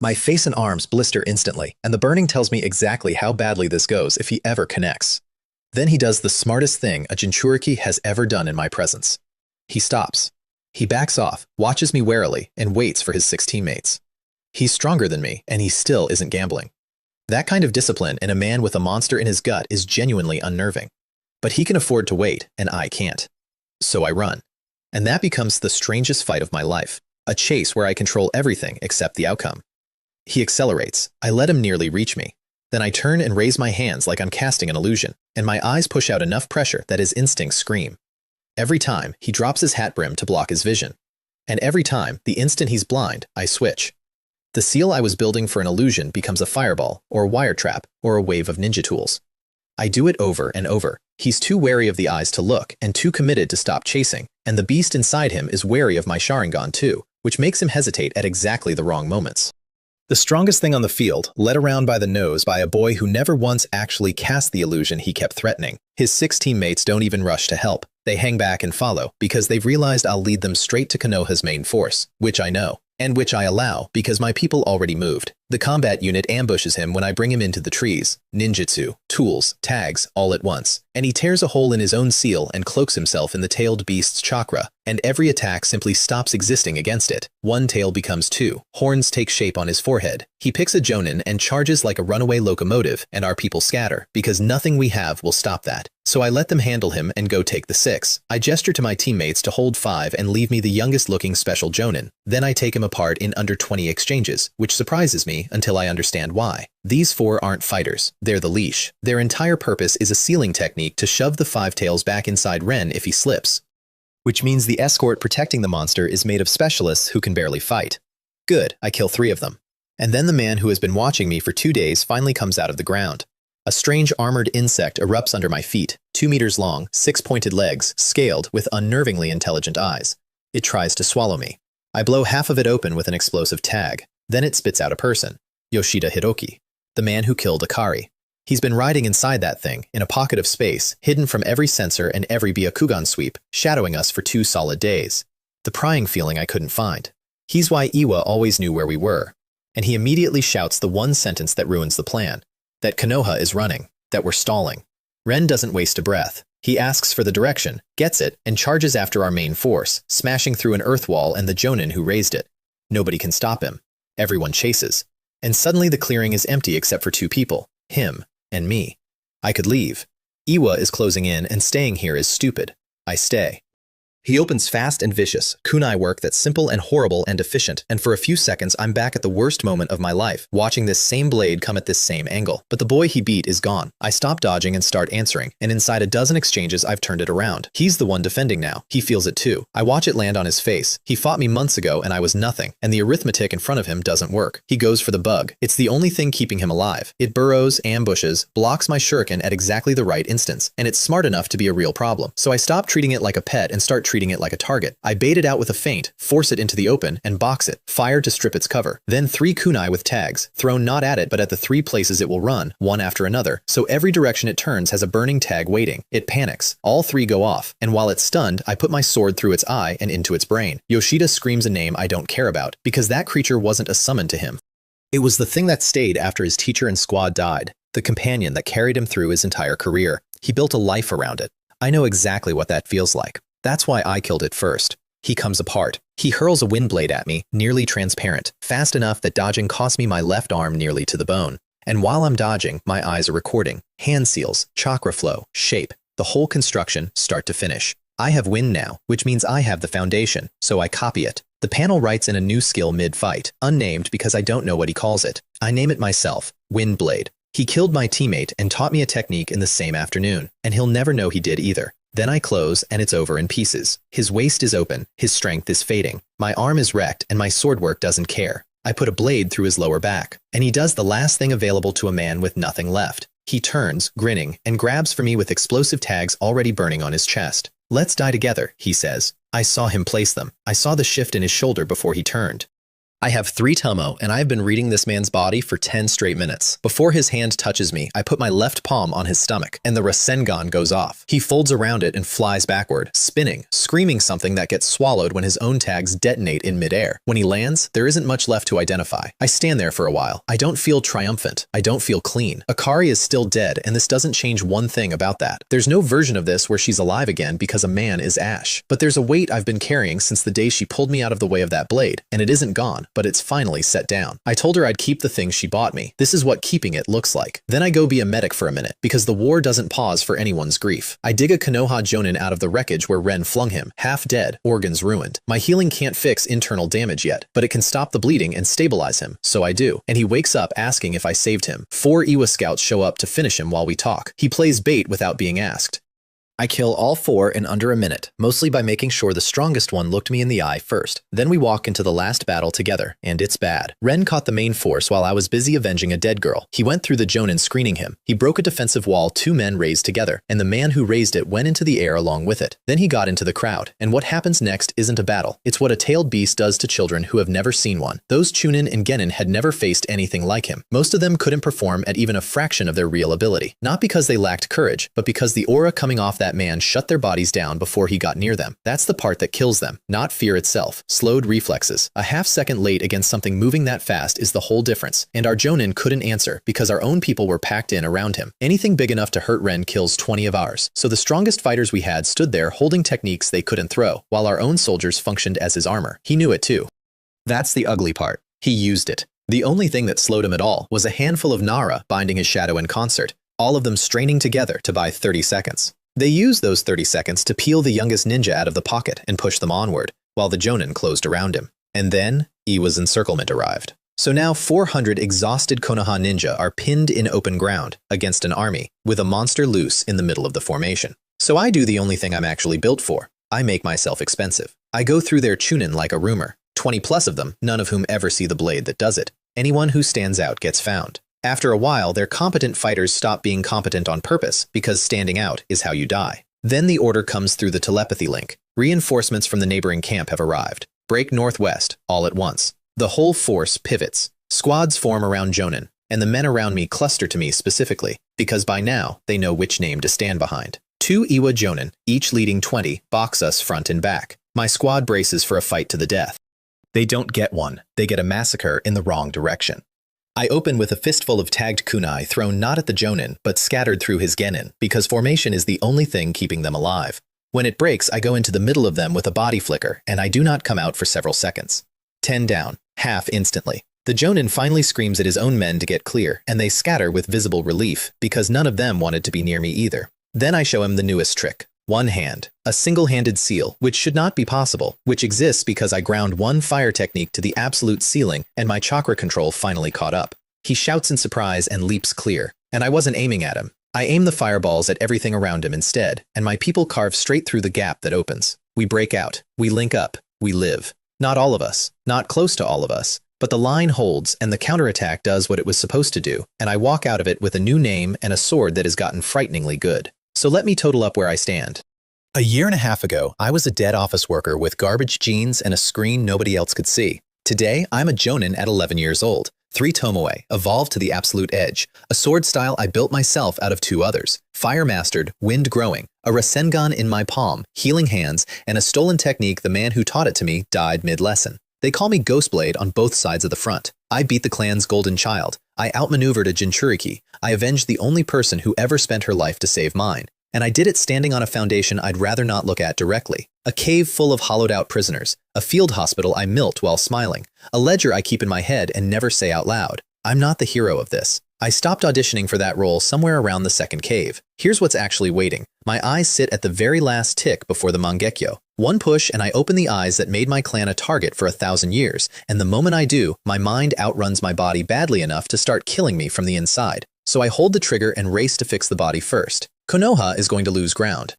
My face and arms blister instantly, and the burning tells me exactly how badly this goes if he ever connects. Then he does the smartest thing a Jinchuriki has ever done in my presence. He stops. He backs off, watches me warily, and waits for his 6 teammates. He's stronger than me, and he still isn't gambling. That kind of discipline in a man with a monster in his gut is genuinely unnerving. But he can afford to wait, and I can't. So I run. And that becomes the strangest fight of my life. A chase where I control everything except the outcome. He accelerates. I let him nearly reach me. Then I turn and raise my hands like I'm casting an illusion, and my eyes push out enough pressure that his instincts scream. Every time, he drops his hat brim to block his vision. And every time, the instant he's blind, I switch. The seal I was building for an illusion becomes a fireball, or a wire trap, or a wave of ninja tools. I do it over and over. He's too wary of the eyes to look, and too committed to stop chasing, and the beast inside him is wary of my Sharingan too, which makes him hesitate at exactly the wrong moments. The strongest thing on the field, led around by the nose by a boy who never once actually cast the illusion he kept threatening. His 6 teammates don't even rush to help. They hang back and follow, because they've realized I'll lead them straight to Konoha's main force, which I know, and which I allow because my people already moved. The combat unit ambushes him when I bring him into the trees. Ninjutsu, tools, tags, all at once. And he tears a hole in his own seal and cloaks himself in the tailed beast's chakra, and every attack simply stops existing against it. 1 tail becomes 2. Horns take shape on his forehead. He picks a jonin and charges like a runaway locomotive, and our people scatter, because nothing we have will stop that. So I let them handle him and go take the 6. I gesture to my teammates to hold 5 and leave me the youngest looking special jonin. Then I take him apart in under 20 exchanges, which surprises me until I understand why. These 4 aren't fighters, they're the leash. Their entire purpose is a sealing technique to shove the 5 tails back inside Ren if he slips. Which means the escort protecting the monster is made of specialists who can barely fight. Good, I kill 3 of them. And then the man who has been watching me for 2 days finally comes out of the ground. A strange armored insect erupts under my feet, 2 meters long, 6 pointed legs, scaled with unnervingly intelligent eyes. It tries to swallow me. I blow half of it open with an explosive tag. Then it spits out a person. Yoshida Hiroki. the man who killed Akari. He's been riding inside that thing, in a pocket of space, hidden from every sensor and every Byakugan sweep, shadowing us for 2 solid days. The prying feeling I couldn't find. He's why Iwa always knew where we were. And he immediately shouts the one sentence that ruins the plan. That Konoha is running. That we're stalling. Ren doesn't waste a breath. He asks for the direction, gets it, and charges after our main force, smashing through an earth wall and the Jonin who raised it. Nobody can stop him. Everyone chases. And suddenly the clearing is empty except for 2 people. Him and me. I could leave. Iwa is closing in and staying here is stupid. I stay. He opens fast and vicious, kunai work that's simple and horrible and efficient, and for a few seconds I'm back at the worst moment of my life, watching this same blade come at this same angle. But the boy he beat is gone. I stop dodging and start answering, and inside a dozen exchanges I've turned it around. He's the one defending now. He feels it too. I watch it land on his face. He fought me months ago and I was nothing, and the arithmetic in front of him doesn't work. He goes for the bug. It's the only thing keeping him alive. It burrows, ambushes, blocks my shuriken at exactly the right instance, and it's smart enough to be a real problem. So I stop treating it like a pet and start treating it like a target. I bait it out with a feint, force it into the open, and box it, fire to strip its cover. Then 3 kunai with tags, thrown not at it but at the 3 places it will run, one after another, so every direction it turns has a burning tag waiting. It panics. All 3 go off, and while it's stunned, I put my sword through its eye and into its brain. Yoshida screams a name I don't care about, because that creature wasn't a summon to him. It was the thing that stayed after his teacher and squad died, the companion that carried him through his entire career. He built a life around it. I know exactly what that feels like. That's why I killed it first. He comes apart. He hurls a wind blade at me, nearly transparent, fast enough that dodging cost me my left arm nearly to the bone. And while I'm dodging, my eyes are recording. Hand seals, chakra flow, shape, the whole construction, start to finish. I have wind now, which means I have the foundation, so I copy it. The panel writes in a new skill mid-fight, unnamed because I don't know what he calls it. I name it myself, Wind Blade. He killed my teammate and taught me a technique in the same afternoon, and he'll never know he did either. Then I close, and it's over in pieces. His waist is open, his strength is fading. My arm is wrecked, and my swordwork doesn't care. I put a blade through his lower back, and he does the last thing available to a man with nothing left. He turns, grinning, and grabs for me with explosive tags already burning on his chest. "Let's die together," he says. I saw him place them. I saw the shift in his shoulder before he turned. I have 3 Tomo, and I have been reading this man's body for 10 straight minutes. Before his hand touches me, I put my left palm on his stomach, and the Rasengan goes off. He folds around it and flies backward, spinning, screaming something that gets swallowed when his own tags detonate in midair. When he lands, there isn't much left to identify. I stand there for a while. I don't feel triumphant. I don't feel clean. Akari is still dead, and this doesn't change one thing about that. There's no version of this where she's alive again because a man is Ash. But there's a weight I've been carrying since the day she pulled me out of the way of that blade, and it isn't gone. But it's finally set down. I told her I'd keep the things she bought me. This is what keeping it looks like. Then I go be a medic for a minute, because the war doesn't pause for anyone's grief. I dig a Konoha Jonin out of the wreckage where Ren flung him, half dead, organs ruined. My healing can't fix internal damage yet, but it can stop the bleeding and stabilize him, so I do. And he wakes up asking if I saved him. 4 Iwa scouts show up to finish him while we talk. He plays bait without being asked. I kill all 4 in under a minute, mostly by making sure the strongest one looked me in the eye first. Then we walk into the last battle together, and it's bad. Ren caught the main force while I was busy avenging a dead girl. He went through the Jonin screening him. He broke a defensive wall 2 men raised together, and the man who raised it went into the air along with it. Then he got into the crowd, and what happens next isn't a battle. It's what a tailed beast does to children who have never seen one. Those Chunin and Genin had never faced anything like him. Most of them couldn't perform at even a fraction of their real ability. Not because they lacked courage, but because the aura coming off that man shut their bodies down before he got near them. That's the part that kills them, not fear itself. Slowed reflexes. A half-second late against something moving that fast is the whole difference. And our Jonin couldn't answer because our own people were packed in around him. Anything big enough to hurt Ren kills 20 of ours. So the strongest fighters we had stood there holding techniques they couldn't throw, while our own soldiers functioned as his armor. He knew it too. That's the ugly part. He used it. The only thing that slowed him at all was a handful of Nara binding his shadow in concert, all of them straining together to buy 30 seconds. They used those 30 seconds to peel the youngest ninja out of the pocket and push them onward, while the Jonin closed around him. And then, Iwa's encirclement arrived. So now 400 exhausted Konoha ninja are pinned in open ground against an army, with a monster loose in the middle of the formation. So I do the only thing I'm actually built for. I make myself expensive. I go through their Chunin like a rumor. 20 plus of them, none of whom ever see the blade that does it. Anyone who stands out gets found. After a while, their competent fighters stop being competent on purpose, because standing out is how you die. Then the order comes through the telepathy link. Reinforcements from the neighboring camp have arrived. Break northwest, all at once. The whole force pivots. Squads form around Jonin. and the men around me cluster to me specifically, because by now they know which name to stand behind. 2 Iwa Jonin, each leading 20, box us front and back. My squad braces for a fight to the death. They don't get one, they get a massacre in the wrong direction. I open with a fistful of tagged kunai thrown not at the Jonin, but scattered through his genin, because formation is the only thing keeping them alive. When it breaks, I go into the middle of them with a body flicker, and I do not come out for several seconds. 10 down, half instantly. The Jonin finally screams at his own men to get clear, and they scatter with visible relief, because none of them wanted to be near me either. Then I show him the newest trick. One hand, a single-handed seal, which should not be possible, which exists because I ground one fire technique to the absolute ceiling and my chakra control finally caught up. He shouts in surprise and leaps clear, and I wasn't aiming at him. I aim the fireballs at everything around him instead, and my people carve straight through the gap that opens. We break out, we link up, we live. Not all of us, not close to all of us, but the line holds and the counterattack does what it was supposed to do, and I walk out of it with a new name and a sword that has gotten frighteningly good. So let me total up where I stand. A year and a half ago, I was a dead office worker with garbage jeans and a screen nobody else could see. Today, I'm a Jonin at 11 years old. 3 Tomoe, evolved to the absolute edge. A sword style I built myself out of 2 others. Fire mastered, wind growing, a Rasengan in my palm, healing hands, and a stolen technique the man who taught it to me died mid-lesson. They call me Ghostblade on both sides of the front. I beat the clan's golden child. I outmaneuvered a Jinchuriki. I avenged the only person who ever spent her life to save mine. And I did it standing on a foundation I'd rather not look at directly. A cave full of hollowed-out prisoners. A field hospital I milked while smiling. A ledger I keep in my head and never say out loud. I'm not the hero of this. I stopped auditioning for that role somewhere around the second cave. Here's what's actually waiting. My eyes sit at the very last tick before the Mangekyo. One push and I open the eyes that made my clan a target for 1,000 years, and the moment I do, my mind outruns my body badly enough to start killing me from the inside. So I hold the trigger and race to fix the body first. Konoha is going to lose ground.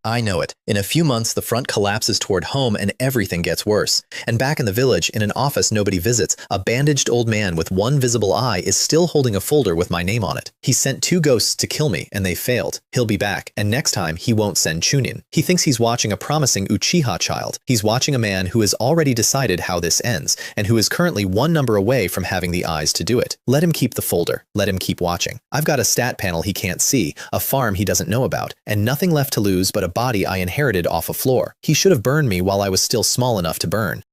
I know it. In a few months, the front collapses toward home and everything gets worse. And back in the village, in an office nobody visits, a bandaged old man with one visible eye is still holding a folder with my name on it. He sent 2 ghosts to kill me, and they failed. He'll be back, and next time, he won't send Chunin. He thinks he's watching a promising Uchiha child. He's watching a man who has already decided how this ends, and who is currently 1 number away from having the eyes to do it. Let him keep the folder. Let him keep watching. I've got a stat panel he can't see, a farm he doesn't know about, and nothing left to lose but a body I inherited off a floor. He should have burned me while I was still small enough to burn.